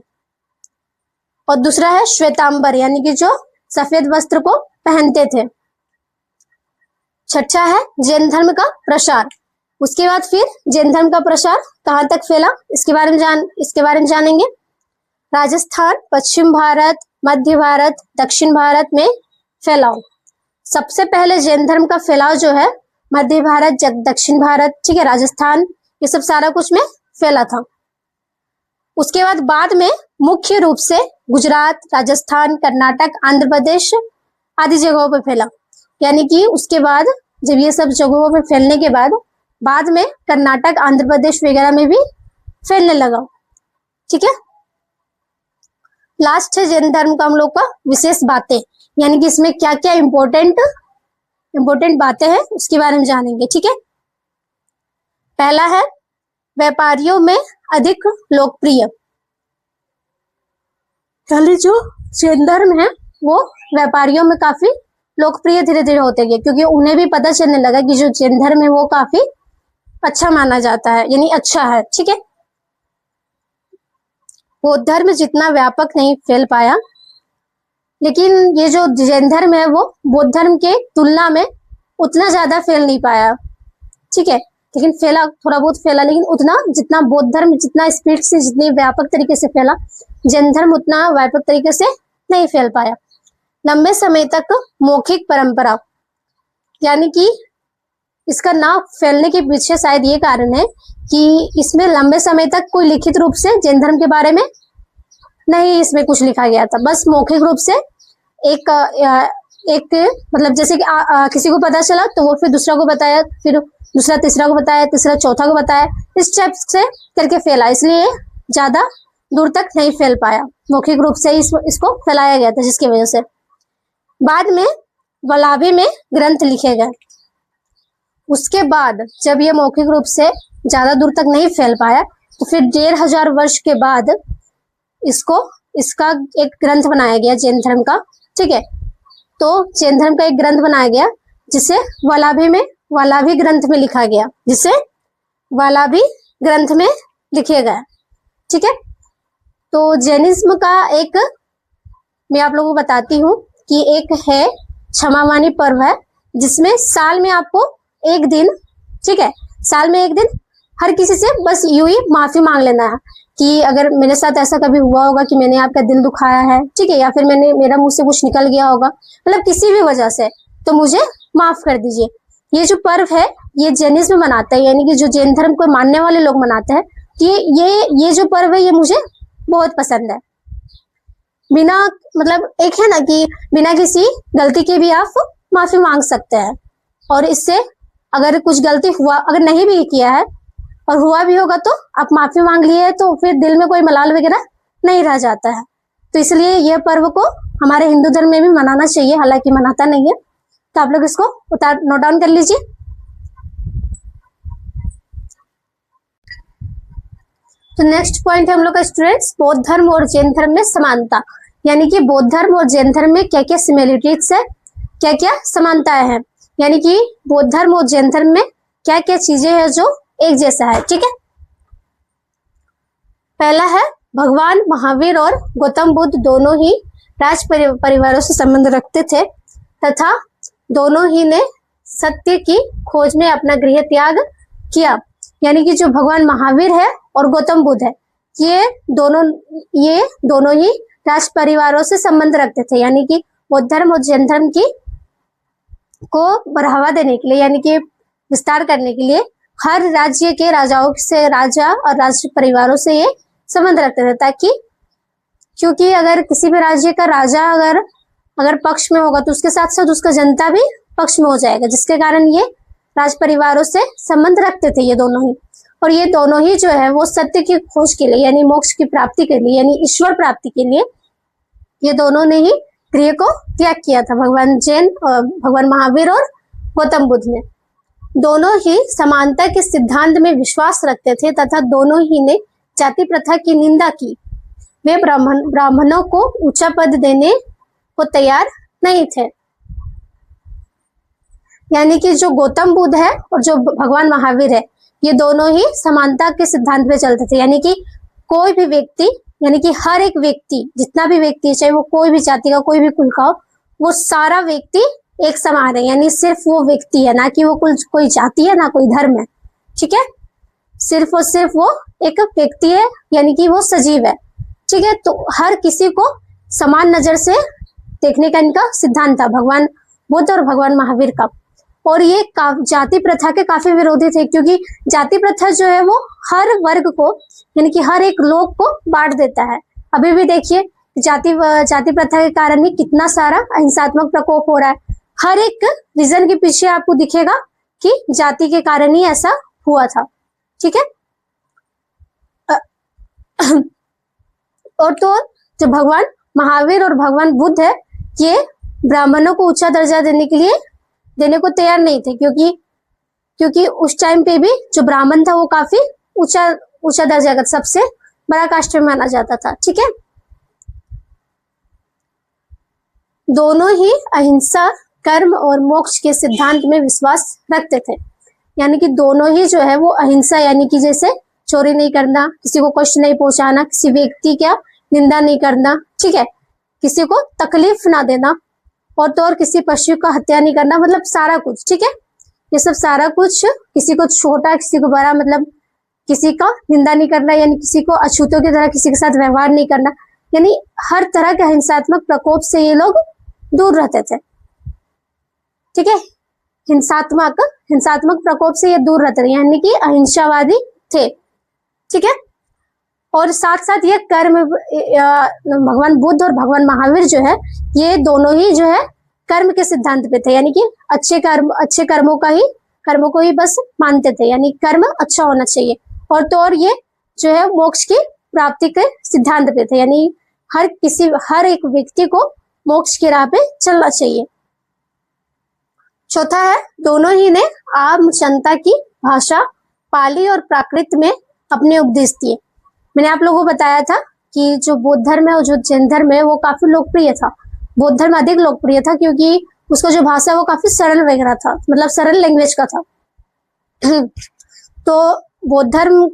और दूसरा है श्वेतांबर, यानी कि जो सफेद वस्त्र को पहनते थे। छठा है जैन धर्म का प्रसार। उसके बाद फिर जैन धर्म का प्रसार कहाँ तक फैला इसके बारे में जानेंगे। राजस्थान, पश्चिम भारत, मध्य भारत, दक्षिण भारत में फैलाव। सबसे पहले जैन धर्म का फैलाव जो है मध्य भारत, दक्षिण भारत, ठीक है, राजस्थान, ये सब सारा कुछ में फैला था। उसके बाद में मुख्य रूप से गुजरात, राजस्थान, कर्नाटक, आंध्र प्रदेश आदि जगहों पर फैला। यानी कि उसके बाद जब ये सब जगहों में फैलने के बाद में कर्नाटक, आंध्र प्रदेश वगैरह में भी फैलने लगा, ठीक है। लास्ट है जैन धर्म का हम लोग का विशेष बातें, यानी कि इसमें क्या क्या इंपॉर्टेंट बातें हैं उसके बारे में जानेंगे, ठीक है। पहला है व्यापारियों में अधिक लोकप्रिय, यानी जो जैन धर्म है वो व्यापारियों में काफी लोकप्रिय धीरे धीरे होते गए, क्योंकि उन्हें भी पता चलने लगा कि जो जैन धर्म है वो काफी अच्छा माना जाता है, यानी अच्छा है, ठीक है। बौद्ध धर्म जितना व्यापक नहीं फैल पाया, लेकिन ये जो जैन धर्म है वो बौद्ध धर्म के तुलना में उतना ज्यादा फैल नहीं पाया, ठीक है, लेकिन फैला, थोड़ा बहुत फैला, लेकिन उतना जितना बौद्ध धर्म जितना स्पीड से, जितनी व्यापक तरीके से फैला, जैन धर्म उतना व्यापक तरीके से नहीं फैल पाया। लंबे समय तक मौखिक परंपरा, यानी कि इसका ना फैलने के पीछे शायद ये कारण है कि इसमें लंबे समय तक कोई लिखित रूप से जैन धर्म के बारे में नहीं इसमें कुछ लिखा गया था, बस मौखिक रूप से एक एक मतलब जैसे कि किसी को पता चला तो वो फिर दूसरा को बताया, फिर दूसरा तीसरा को बताया, तीसरा चौथा को बताया, इस टाइप से करके फैला, इसलिए ज्यादा दूर तक नहीं फैल पाया, मौखिक रूप से इसको फैलाया गया था, जिसकी वजह से बाद में वल्लभी में ग्रंथ लिखे गए। उसके बाद जब ये मौखिक रूप से ज्यादा दूर तक नहीं फैल पाया तो फिर 1500 वर्ष के बाद इसका एक ग्रंथ बनाया गया जैन धर्म का, ठीक है। तो जैन धर्म का एक ग्रंथ बनाया गया जिसे वल्लभी ग्रंथ में लिखा गया, जिसे वल्लभी ग्रंथ में लिखे गए, ठीक है। तो जैनिज्म का एक मैं आप लोगों को बताती हूँ कि एक है क्षमावानी पर्व है, जिसमें साल में आपको एक दिन, ठीक है, साल में एक दिन हर किसी से बस यूं ही माफी मांग लेना है कि अगर मेरे साथ ऐसा कभी हुआ होगा कि मैंने आपका दिल दुखाया है, ठीक है, या फिर मेरा मुंह से कुछ निकल गया होगा, मतलब किसी भी वजह से, तो मुझे माफ कर दीजिए। ये जो पर्व है ये जैनिज्म मनाता है, यानी कि जो जैन धर्म को मानने वाले लोग मनाते हैं कि ये जो पर्व है ये मुझे बहुत पसंद है। बिना मतलब एक है ना कि बिना किसी गलती के भी आप माफी मांग सकते हैं, और इससे अगर कुछ गलती हुआ, अगर नहीं भी किया है और हुआ भी होगा तो आप माफी मांग लिए तो फिर दिल में कोई मलाल वगैरह नहीं रह जाता है। तो इसलिए यह पर्व को हमारे हिंदू धर्म में भी मनाना चाहिए, हालांकि मनाता नहीं है, तो आप लोग इसको नोट डाउन कर लीजिए। तो नेक्स्ट पॉइंट है हम लोग का स्टूडेंट्स, बौद्ध धर्म और जैन धर्म में समानता, यानी कि बौद्ध धर्म और जैन धर्म में क्या क्या सिमिलरिटीज है, क्या क्या समानताएं हैं, यानी कि बौद्ध धर्म और जैन धर्म में क्या क्या चीजें हैं जो एक जैसा है, ठीक है। पहला है भगवान महावीर और गौतम बुद्ध दोनों ही राज परिवारों से संबंध रखते थे तथा दोनों ही ने सत्य की खोज में अपना गृह त्याग किया, यानी कि जो भगवान महावीर है और गौतम बुद्ध है ये दोनों ही राज परिवारों से संबंध रखते थे, यानी कि बौद्ध धर्म और जैन धर्म को बढ़ावा देने के लिए, यानी कि विस्तार करने के लिए हर राज्य के राजा और राज परिवारों से ये संबंध रखते थे, ताकि क्योंकि अगर किसी भी राज्य का राजा अगर पक्ष में होगा तो उसके साथ साथ उसका जनता भी पक्ष में हो जाएगा, जिसके कारण ये राज परिवारों से संबंध रखते थे ये दोनों ही। और ये दोनों ही जो है वो सत्य की खोज के लिए, यानी मोक्ष की प्राप्ति के लिए, यानी ईश्वर प्राप्ति के लिए ये दोनों ने ही गृह को त्याग किया था, भगवान महावीर और गौतम बुद्ध ने। दोनों ही समानता के सिद्धांत में विश्वास रखते थे तथा दोनों ही ने जाति प्रथा की निंदा की। वे ब्राह्मणों को ऊंचा पद देने को तैयार नहीं थे, यानी कि जो गौतम बुद्ध है और जो भगवान महावीर है ये दोनों ही समानता के सिद्धांत पे चलते थे, यानी कि कोई भी व्यक्ति, यानी कि हर एक व्यक्ति, जितना भी व्यक्ति है, चाहे वो कोई भी जाति का, कोई भी कुल का हो, वो सारा व्यक्ति एक समान है, यानी सिर्फ वो व्यक्ति है, ना कि वो कोई जाति है ना कोई धर्म है, ठीक है। सिर्फ और सिर्फ वो एक व्यक्ति है, यानी कि वो सजीव है, ठीक है। तो हर किसी को समान नजर से देखने का इनका सिद्धांत था, भगवान बुद्ध और भगवान महावीर का। और ये जाति प्रथा के काफी विरोधी थे, क्योंकि जाति प्रथा जो है वो हर वर्ग को, यानी कि हर एक लोग को बांट देता है। अभी भी देखिए जाति प्रथा के कारण ही कितना सारा अहिंसात्मक प्रकोप हो रहा है। हर एक रीजन के पीछे आपको दिखेगा कि जाति के कारण ही ऐसा हुआ था, ठीक है। और तो जो भगवान महावीर और भगवान बुद्ध है ये ब्राह्मणों को ऊंचा दर्जा देने को तैयार नहीं थे, क्योंकि उस टाइम पे भी जो ब्राह्मण था वो काफी ऊंचा दर्जा का, सबसे बड़ा कास्ट में माना जाता था, ठीक है। दोनों ही अहिंसा, कर्म और मोक्ष के सिद्धांत में विश्वास रखते थे, यानी कि दोनों ही जो है वो अहिंसा, यानी कि जैसे चोरी नहीं करना, किसी को कष्ट नहीं पहुंचाना, किसी व्यक्ति का निंदा नहीं करना, ठीक है, किसी को तकलीफ ना देना, और तो और किसी पशु का हत्या नहीं करना, मतलब सारा कुछ, ठीक है। ये सब सारा कुछ, किसी को छोटा किसी को बड़ा, मतलब किसी का निंदा नहीं करना, यानी किसी को अछूतों की तरह किसी के साथ व्यवहार नहीं करना, यानी हर तरह के हिंसात्मक प्रकोप से ये लोग दूर रहते थे, ठीक है। हिंसात्मक प्रकोप से ये दूर रहते थे, यानी कि अहिंसावादी थे, ठीक है। और साथ साथ ये कर्म, भगवान बुद्ध और भगवान महावीर जो है ये दोनों ही जो है कर्म के सिद्धांत पे थे, यानी कि अच्छे कर्मों को ही बस मानते थे, यानी कर्म अच्छा होना चाहिए। और तो और ये जो है मोक्ष की प्राप्ति के सिद्धांत पे थे, यानी हर एक व्यक्ति को मोक्ष की राह पे चलना चाहिए। चौथा है, दोनों ही ने आम जनता की भाषा पाली और प्राकृत में अपने उपदेश दिए। मैंने आप लोगों को बताया था कि जो बौद्ध धर्म है और जो जैन धर्म है वो काफी लोकप्रिय था। बौद्ध धर्म अधिक लोकप्रिय था क्योंकि उसका जो भाषा है वो काफी सरल वगैरह था, मतलब सरल लैंग्वेज का था। तो बौद्ध धर्म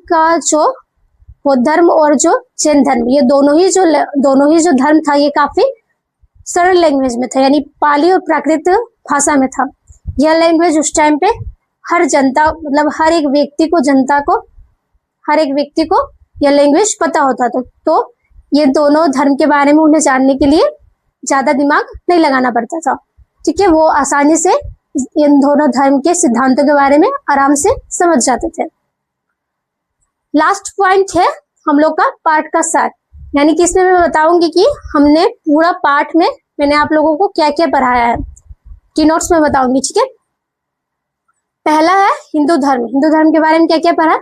और जो जैन धर्म, ये दोनों ही जो धर्म था ये काफी सरल लैंग्वेज में था, यानी पाली और प्राकृत भाषा में था। यह लैंग्वेज उस टाइम पे हर एक व्यक्ति को यह लैंग्वेज पता होता था। तो ये दोनों धर्म के बारे में उन्हें जानने के लिए ज्यादा दिमाग नहीं लगाना पड़ता था, ठीक है। वो आसानी से इन दोनों धर्म के सिद्धांतों के बारे में आराम से समझ जाते थे। लास्ट पॉइंट है हम लोग का पाठ का सार, यानी कि इसमें मैं बताऊंगी कि हमने पूरा पाठ में मैंने आप लोगों को क्या क्या पढ़ाया है, की नोट्स में बताऊंगी, ठीक है। पहला है हिंदू धर्म। हिंदू धर्म के बारे में क्या क्या पढ़ा।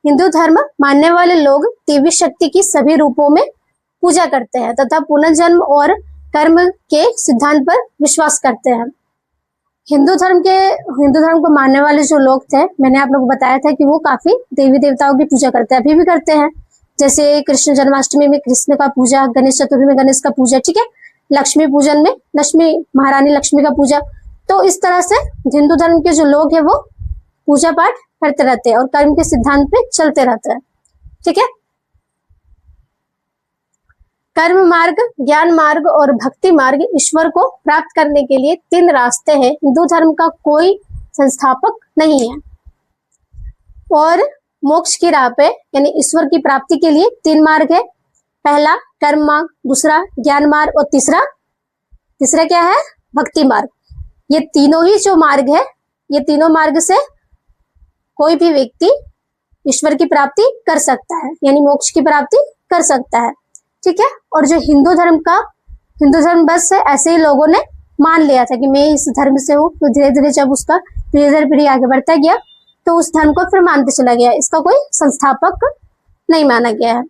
हिंदू धर्म मानने वाले लोग देवी शक्ति की सभी रूपों में पूजा करते हैं तथा पुनर्जन्म और कर्म के सिद्धांत पर विश्वास करते हैं। हिंदू धर्म को मानने वाले जो लोग थे, मैंने आप लोगों को बताया था कि वो काफी देवी देवताओं की पूजा करते हैं, अभी भी करते हैं। जैसे कृष्ण जन्माष्टमी में कृष्ण का पूजा, गणेश चतुर्थी में गणेश का पूजा, ठीक है। लक्ष्मी पूजन में महारानी लक्ष्मी का पूजा। तो इस तरह से हिंदू धर्म के जो लोग हैं वो पूजा पाठ करते रहते हैं और कर्म के सिद्धांत पे चलते रहते हैं, ठीक है। कर्म मार्ग, ज्ञान मार्ग और भक्ति मार्ग ईश्वर को प्राप्त करने के लिए 3 रास्ते हैं। हिंदू धर्म का कोई संस्थापक नहीं है। और मोक्ष की राह पे यानी ईश्वर की प्राप्ति के लिए 3 मार्ग है। पहला कर्म मार्ग, दूसरा ज्ञान मार्ग और तीसरा क्या है, भक्ति मार्ग। ये तीनों ही जो मार्ग है, ये तीनों मार्ग से कोई भी व्यक्ति ईश्वर की प्राप्ति कर सकता है, यानी मोक्ष की प्राप्ति कर सकता है, ठीक है। और जो हिंदू धर्म बस ऐसे ही लोगों ने मान लिया था कि मैं इस धर्म से हूँ, तो धीरे धीरे जब उसका पीढ़ी आगे बढ़ता गया तो उस धर्म को फिर मानते चला गया। इसका कोई संस्थापक नहीं माना गया है।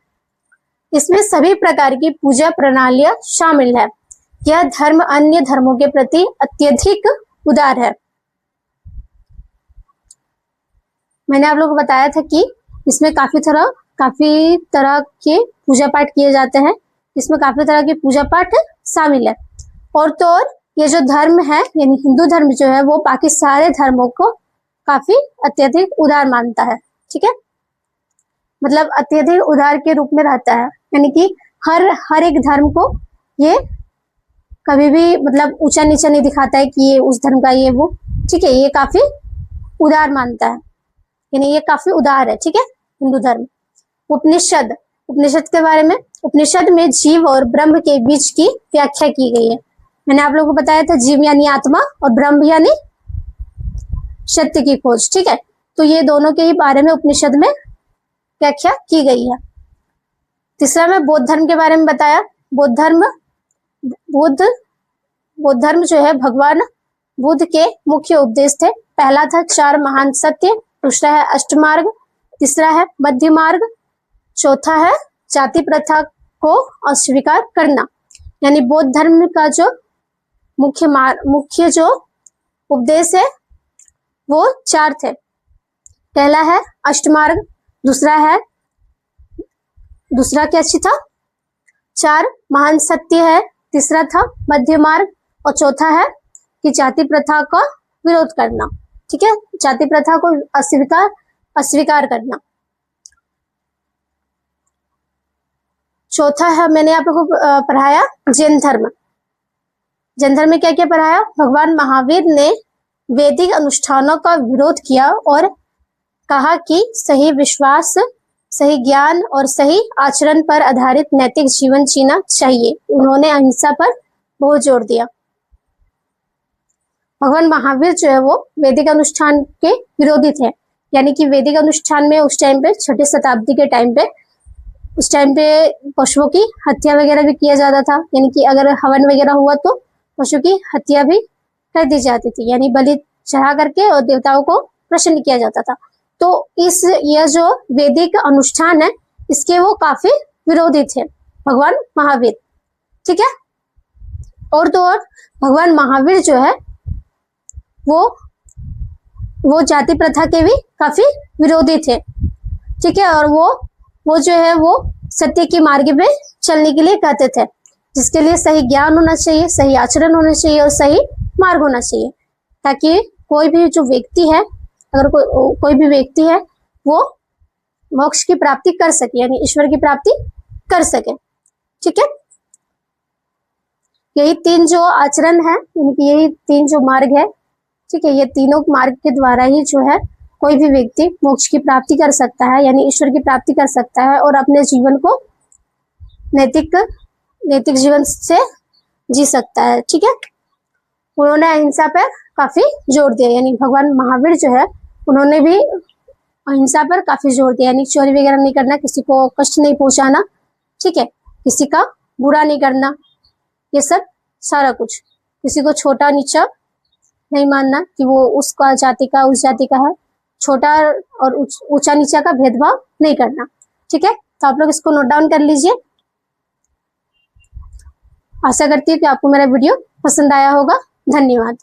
इसमें सभी प्रकार की पूजा प्रणालियां शामिल है। यह धर्म अन्य धर्मों के प्रति अत्यधिक उदार है। मैंने आप लोगों को बताया था कि इसमें काफी तरह के पूजा पाठ किए जाते हैं। इसमें काफी तरह के पूजा पाठ शामिल है। और तो और ये जो धर्म है यानी हिंदू धर्म जो है वो बाकी सारे धर्मों को काफी अत्यधिक उदार मानता है, ठीक है। मतलब अत्यधिक उदार के रूप में रहता है, यानी कि हर एक धर्म को ये कभी भी मतलब ऊंचा नीचा नहीं दिखाता है कि ये उस धर्म का ये वो, ठीक है। ये काफी उदार मानता है, यानी ये काफी उदार है, ठीक है, हिंदू धर्म। उपनिषद के बारे में, उपनिषद में जीव और ब्रह्म के बीच की व्याख्या की गई है। मैंने आप लोगों को बताया था जीव यानी आत्मा और ब्रह्म यानी सत्य की खोज, ठीक है। तो ये दोनों के ही बारे में उपनिषद में व्याख्या की गई है। तीसरा मैं बौद्ध धर्म के बारे में बताया। बौद्ध धर्म जो है भगवान बुद्ध के मुख्य उपदेश थे। पहला था 4 महान सत्य, दूसरा है अष्टमार्ग, तीसरा है मध्य मार्ग, चौथा है जाति प्रथा को अस्वीकार करना। यानी बौद्ध धर्म का जो मुख्य जो उपदेश है वो 4 थे। पहला है अष्टमार्ग, दूसरा क्या था 4 महान सत्य है, तीसरा था मध्य मार्ग और चौथा है कि जाति प्रथा का विरोध करना, ठीक है, जाति प्रथा को अस्वीकार करना। चौथा है मैंने आप लोगों को पढ़ाया जैन धर्म। जैन धर्म में क्या क्या पढ़ाया। भगवान महावीर ने वैदिक अनुष्ठानों का विरोध किया और कहा कि सही विश्वास, सही ज्ञान और सही आचरण पर आधारित नैतिक जीवन जीना चाहिए। उन्होंने अहिंसा पर बहुत जोर दिया। भगवान महावीर जो है वो वैदिक अनुष्ठान के विरोधी थे, यानी कि वैदिक अनुष्ठान में उस टाइम पे 6ठी शताब्दी के टाइम पे पशुओं की हत्या वगैरह भी किया जाता था, यानी कि अगर हवन वगैरह हुआ तो पशु की हत्या भी कर दी जाती थी, यानी बलि चढ़ा करके और देवताओं को प्रसन्न किया जाता था। तो यह जो वैदिक अनुष्ठान है इसके वो काफी विरोधी थे भगवान महावीर। ठीक है, और तो और भगवान महावीर जो है वो जाति प्रथा के भी काफी विरोधी थे। ठीक है, और वो जो है वो सत्य के मार्ग पे चलने के लिए कहते थे, जिसके लिए सही ज्ञान होना चाहिए, सही आचरण होना चाहिए और सही मार्ग होना चाहिए, ताकि कोई भी जो व्यक्ति है, अगर कोई भी व्यक्ति है वो मोक्ष की प्राप्ति कर सके, यानी ईश्वर की प्राप्ति कर सके। ठीक है, यही 3 जो आचरण है, यानी कि यही 3 जो मार्ग है, ठीक है, ये तीनों मार्ग के द्वारा ही जो है कोई भी व्यक्ति मोक्ष की प्राप्ति कर सकता है, यानी ईश्वर की प्राप्ति कर सकता है और अपने जीवन को नैतिक जीवन से जी सकता है। ठीक है, उन्होंने अहिंसा पर काफी जोर दिया, यानी भगवान महावीर जो है उन्होंने भी अहिंसा पर काफी जोर दिया, यानी चोरी वगैरह नहीं करना, किसी को कष्ट नहीं पहुंचाना, ठीक है, किसी का बुरा नहीं करना, ये सब सारा कुछ, किसी को छोटा नीचा नहीं मानना कि वो उसका जाति का उस जाति का है, छोटा और ऊंचा नीचा का भेदभाव नहीं करना। ठीक है, तो आप लोग इसको नोट डाउन कर लीजिए। आशा करती हूँ कि आपको मेरा वीडियो पसंद आया होगा। धन्यवाद।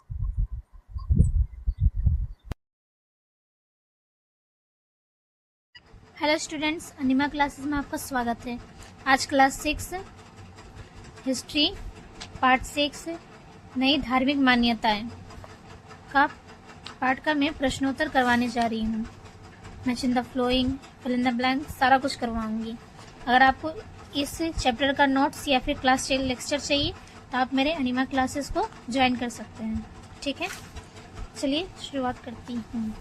हेलो स्टूडेंट्स, अनिमा क्लासेस में आपका स्वागत है। आज क्लास 6 हिस्ट्री पार्ट 6 नई धार्मिक मान्यताएं का पार्ट का मैं प्रश्नोत्तर करवाने जा रही हूँ। Match in the following, fill in the blank, सारा कुछ करवाऊंगी। अगर आपको इस चैप्टर का नोट्स या फिर क्लास लेक्चर चाहिए तो आप मेरे अनिमा क्लासेस को ज्वाइन कर सकते हैं। ठीक है, चलिए शुरुआत करती हूँ।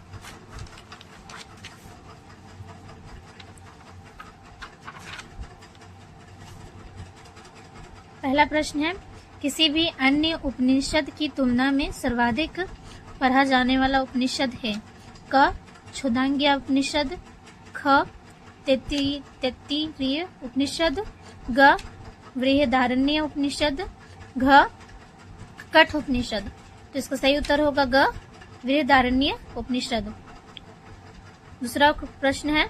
पहला प्रश्न है, किसी भी अन्य उपनिषद की तुलना में सर्वाधिक पढ़ा जाने वाला उपनिषद है? क छुदांग्या उपनिषद, ख तैत्तिरीय उपनिषद, ग बृहदारण्य उपनिषद, घ कठ उपनिषद। तो इसका सही उत्तर होगा ग बृहदारण्य उपनिषद। दूसरा प्रश्न है,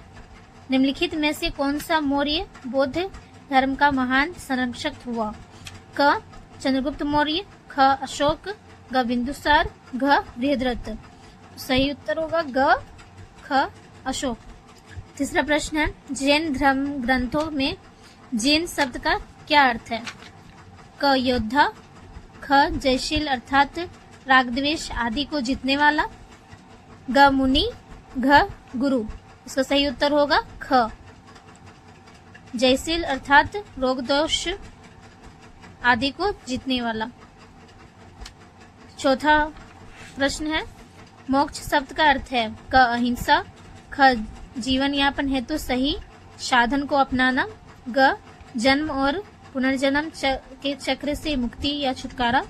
निम्नलिखित में से कौन सा मौर्य बौद्ध धर्म का महान संरक्षक हुआ? क चंद्रगुप्त मौर्य, ख अशोक, ग बिंदुसार, घ बृहद्रथ। सही उत्तर होगा ग ख अशोक। तीसरा प्रश्न है, जैन धर्म ग्रंथों में जैन शब्द का क्या अर्थ है? क योद्धा, ख जयशील अर्थात राग द्वेष आदि को जीतने वाला, ग मुनि, घ गुरु। इसका सही उत्तर होगा ख जयशील अर्थात रोग दोष आदि को जीतने वाला। चौथा प्रश्न है, मोक्ष शब्द का अर्थ है? क अहिंसा, ख जीवन यापन हेतु सही साधन को अपनाना, ग जन्म और पुनर्जन्म के चक्र से मुक्ति या छुटकारा,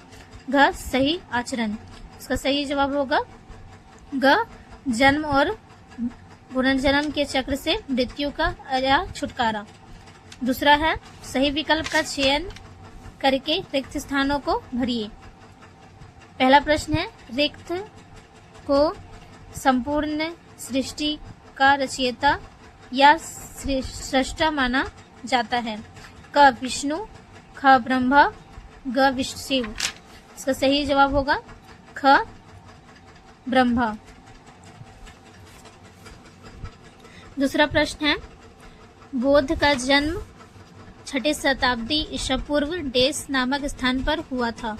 घ सही आचरण। इसका सही जवाब होगा ग जन्म और पुनर्जन्म के चक्र से मृत्यु का या छुटकारा। दूसरा है, सही विकल्प का चयन करके रिक्त स्थानों को भरिए। पहला प्रश्न है, रिक्त को संपूर्ण सृष्टि का रचयिता या सृष्टा माना जाता है? क विष्णु, ख ब्रह्मा, ग शिव। इसका सही जवाब होगा ख ब्रह्मा। दूसरा प्रश्न है, बौद्ध का जन्म 6ठी शताब्दी ईसा पूर्व डेस नामक स्थान पर हुआ था?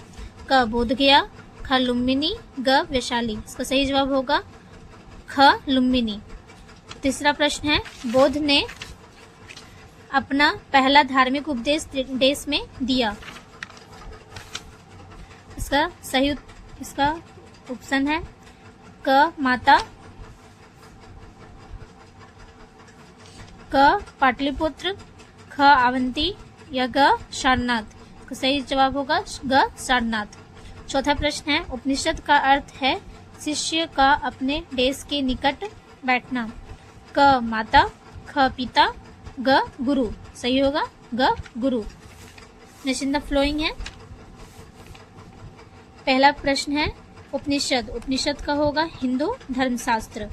क बोध गया, ख लुम्बिनी, ग वैशाली। इसका सही जवाब होगा ख लुम्बिनी। तीसरा प्रश्न है, बौद्ध ने अपना पहला धार्मिक उपदेश देश में दिया? इसका ऑप्शन है क माता, क पाटलिपुत्र, ख अवंती या ग सारनाथ। इसका सही जवाब होगा ग सारनाथ। चौथा प्रश्न है, उपनिषद का अर्थ है शिष्य का अपने देश के निकट बैठना? क माता, ख पिता, ग गुरु। सही होगा ग गुरु। नेक्स्ट इन द फ्लोइंग है, पहला प्रश्न है उपनिषद। उपनिषद का होगा हिंदू धर्मशास्त्र।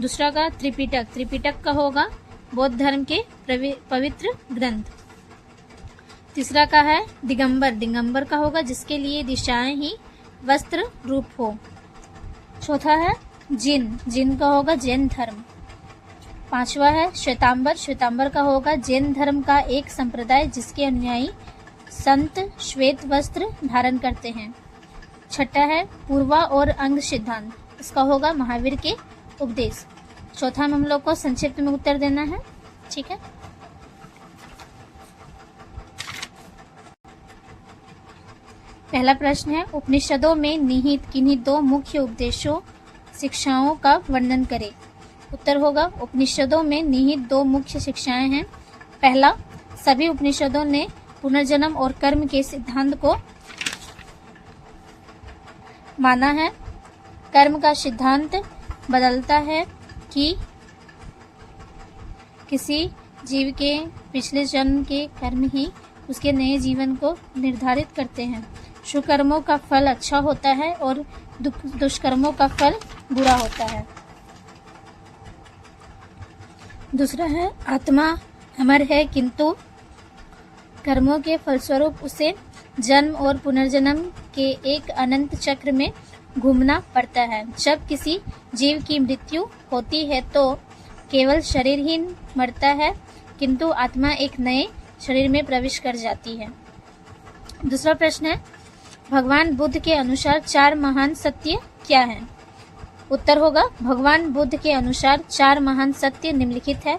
दूसरा का त्रिपिटक। त्रिपिटक का होगा बौद्ध धर्म के पवित्र ग्रंथ। तीसरा का है दिगंबर। दिगंबर का होगा जिसके लिए दिशाएं ही वस्त्र रूप हो। चौथा है जिन। जिन का होगा जैन धर्म। पांचवा है श्वेतांबर। श्वेतांबर का होगा जैन धर्म का एक संप्रदाय जिसके अनुयायी संत श्वेत वस्त्र धारण करते हैं। छठा है पूर्वा और अंग सिद्धांत। इसका होगा महावीर के उपदेश। चौथा में हम लोग को संक्षिप्त में उत्तर देना है। ठीक है, पहला प्रश्न है उपनिषदों में निहित किन्हीं दो मुख्य उपदेशों शिक्षाओं का वर्णन करें। उत्तर होगा उपनिषदों में निहित दो मुख्य शिक्षाएं हैं। पहला, सभी उपनिषदों ने पुनर्जन्म और कर्म के सिद्धांत को माना है। कर्म का सिद्धांत बदलता है कि किसी जीव के पिछले जन्म के कर्म ही उसके नए जीवन को निर्धारित करते हैं। शुभ कर्मों का फल अच्छा होता है और दुष्कर्मों का फल बुरा होता है। दूसरा है आत्मा अमर है किंतु कर्मों के फलस्वरूप उसे जन्म और पुनर्जन्म के एक अनंत चक्र में घूमना पड़ता है। जब किसी जीव की मृत्यु होती है तो केवल शरीर ही मरता है किंतु आत्मा एक नए शरीर में प्रवेश कर जाती है। दूसरा प्रश्न है भगवान बुद्ध के अनुसार 4 महान सत्य क्या हैं? उत्तर होगा भगवान बुद्ध के अनुसार 4 महान सत्य निम्नलिखित है।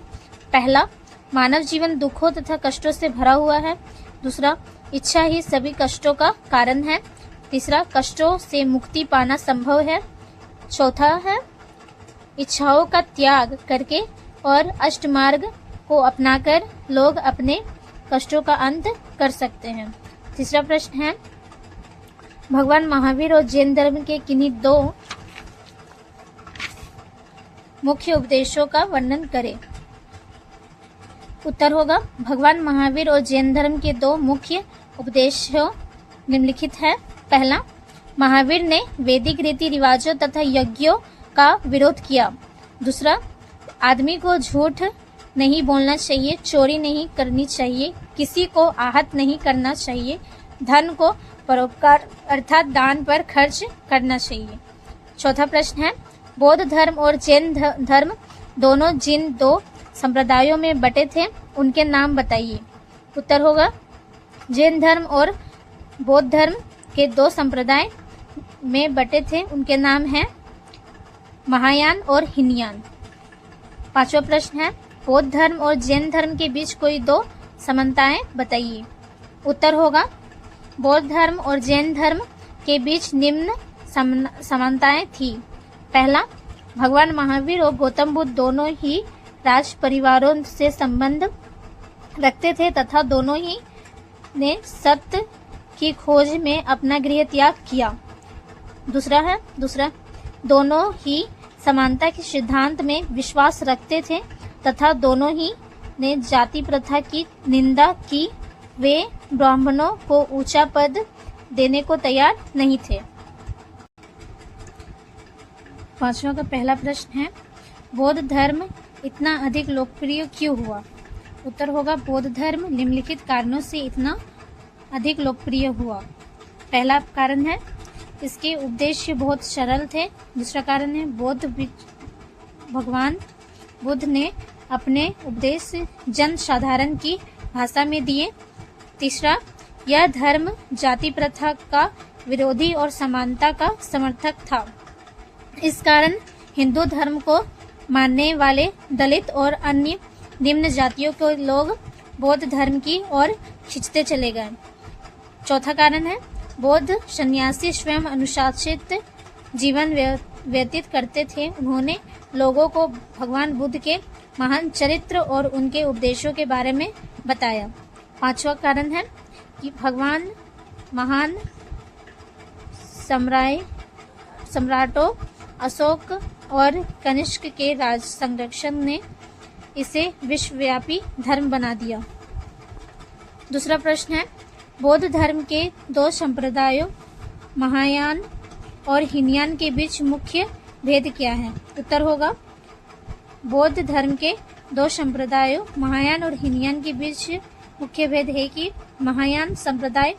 पहला, मानव जीवन दुखों तथा कष्टों से भरा हुआ है। दूसरा, इच्छा ही सभी कष्टों का कारण है। तीसरा, कष्टों से मुक्ति पाना संभव है। चौथा है इच्छाओं का त्याग करके और अष्टमार्ग को अपनाकर लोग अपने कष्टों का अंत कर सकते हैं। तीसरा प्रश्न है भगवान महावीर और जैन धर्म के किन्हीं 2 मुख्य उपदेशों का वर्णन करें। उत्तर होगा भगवान महावीर और जैन धर्म के 2 मुख्य उपदेशों निम्नलिखित है। पहला, महावीर ने वैदिक रीति रिवाजों तथा यज्ञों का विरोध किया। दूसरा, आदमी को झूठ नहीं बोलना चाहिए, चोरी नहीं करनी चाहिए, किसी को आहत नहीं करना चाहिए, धन को परोपकार अर्थात दान पर खर्च करना चाहिए। चौथा प्रश्न है बौद्ध धर्म और जैन धर्म दोनों जिन 2 संप्रदायों में बटे थे उनके नाम बताइए। उत्तर होगा जैन धर्म और बौद्ध धर्म के 2 संप्रदाय में बटे थे, उनके नाम हैं महायान और हीनयान। पांचवा प्रश्न है बौद्ध धर्म और जैन धर्म के बीच कोई 2 समानताएं बताइए। उत्तर होगा बौद्ध धर्म और जैन धर्म के बीच निम्न समानताएं थी। पहला, भगवान महावीर और गौतम बुद्ध दोनों ही राज परिवारों से संबंध रखते थे तथा दोनों ही ने सत्य की खोज में अपना गृह त्याग किया। दूसरा, दोनों ही समानता के सिद्धांत में विश्वास रखते थे तथा दोनों ही ने जाति प्रथा की निंदा की। वे ब्राह्मणों को ऊंचा पद देने को तैयार नहीं थे। पांचवा का पहला प्रश्न है बौद्ध धर्म इतना अधिक लोकप्रिय क्यों हुआ? उत्तर होगा बौद्ध धर्म निम्नलिखित कारणों से इतना अधिक लोकप्रिय हुआ। पहला कारण है इसके उद्देश्य बहुत सरल थे। दूसरा कारण है भगवान बुद्ध ने अपने उपदेश जन साधारण की भाषा में दिए। तीसरा, यह धर्म जाति प्रथा का विरोधी और समानता का समर्थक था। इस कारण हिंदू धर्म को मानने वाले दलित और अन्य निम्न जातियों के लोग बौद्ध धर्म की ओर खिंचते चले गए। चौथा कारण है बौद्ध सन्यासी स्वयं अनुशासित जीवन व्यतीत करते थे। उन्होंने लोगों को भगवान बुद्ध के महान चरित्र और उनके उपदेशों के बारे में बताया। पांचवा कारण है कि भगवान महान सम्राटों अशोक और कनिष्क के राज संरक्षण ने इसे विश्वव्यापी धर्म बना दिया। दूसरा प्रश्न है बौद्ध धर्म के 2 संप्रदायों महायान और हीनयान के बीच मुख्य भेद क्या है? उत्तर होगा बौद्ध धर्म के दो संप्रदायों महायान और हीनयान के बीच मुख्य भेद है कि महायान संप्रदाय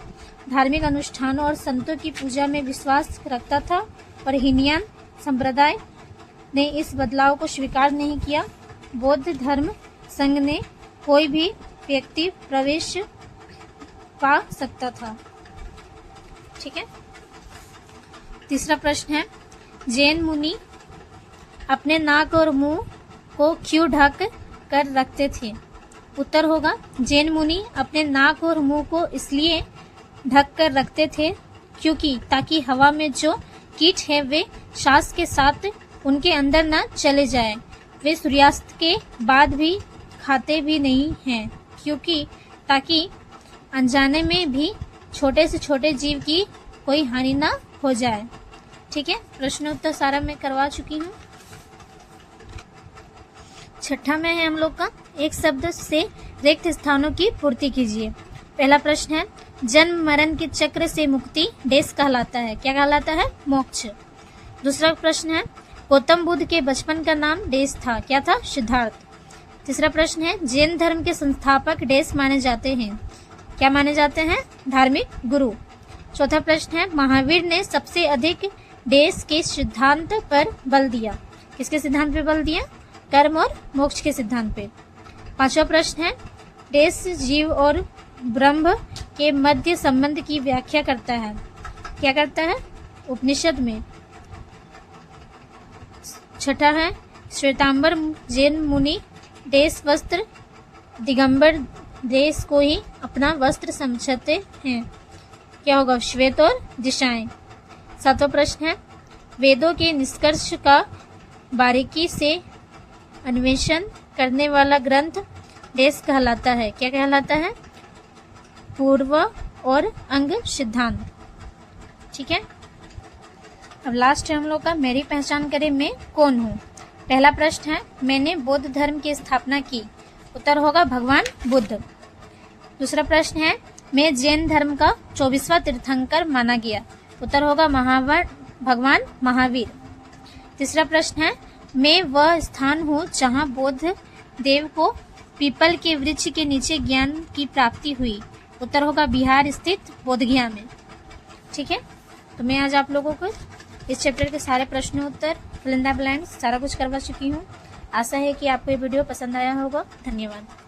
धार्मिक अनुष्ठानों और संतों की पूजा में विश्वास रखता था और हीनयान संप्रदाय ने इस बदलाव को स्वीकार नहीं किया। बौद्ध धर्म संघ में कोई भी व्यक्ति प्रवेश पा सकता था। ठीक है। तीसरा प्रश्न है, जैन मुनि अपने नाक और मुंह को क्यों ढक कर रखते थे? उत्तर होगा जैन मुनि अपने नाक और मुंह को इसलिए ढक कर रखते थे क्योंकि ताकि हवा में जो कीट है वे सांस के साथ उनके अंदर न चले जाए। वे सूर्यास्त के बाद भी खाते भी नहीं हैं क्योंकि ताकि अनजाने में भी छोटे से छोटे जीव की कोई हानि ना हो जाए। ठीक है, प्रश्नोत्तर सारा मैं करवा चुकी हूँ। छठा में है हम लोग का, एक शब्द से रिक्त स्थानों की पूर्ति कीजिए। पहला प्रश्न है, जन्म मरण के चक्र से मुक्ति देश कहलाता है। क्या कहलाता है? मोक्ष। दूसरा प्रश्न है, गौतम बुद्ध के बचपन का नाम देश था। क्या था? सिद्धार्थ। तीसरा प्रश्न है, जैन धर्म के संस्थापक देश माने जाते हैं। क्या माने जाते हैं? धार्मिक गुरु। चौथा प्रश्न है, महावीर ने सबसे अधिक देश के सिद्धांत पर बल दिया। किसके सिद्धांत पे बल दिया? कर्म और मोक्ष के सिद्धांत पे। पांचवा प्रश्न है, देश जीव और ब्रह्म के मध्य संबंध की व्याख्या करता है। क्या करता है? उपनिषद में। छठा है, श्वेतांबर जैन मुनि देश वस्त्र दिगंबर देश को ही अपना वस्त्र समझते हैं। क्या होगा? श्वेत और दिशाएं। सातवां प्रश्न है, वेदों के निष्कर्ष का बारीकी से अन्वेषण करने वाला ग्रंथ देश कहलाता है। क्या कहलाता है? पूर्व और अंग सिद्धांत। ठीक है। अब लास्ट है हम लोग का, मेरी पहचान करें मैं कौन हूँ। पहला प्रश्न है, मैंने बौद्ध धर्म की स्थापना की। उत्तर होगा भगवान बुद्ध। दूसरा प्रश्न है, मैं जैन धर्म का 24वां तीर्थंकर माना गया। उत्तर होगा भगवान महावीर। तीसरा प्रश्न है, मैं वह स्थान हूँ जहाँ बौद्ध देव को पीपल के वृक्ष के नीचे ज्ञान की प्राप्ति हुई। उत्तर होगा बिहार स्थित बोधगया में। ठीक है, तो मैं आज आप लोगों को इस चैप्टर के सारे प्रश्नों उत्तर फिल इन द ब्लैंक्स सारा कुछ करवा चुकी हूँ। आशा है कि आपको ये वीडियो पसंद आया होगा। धन्यवाद।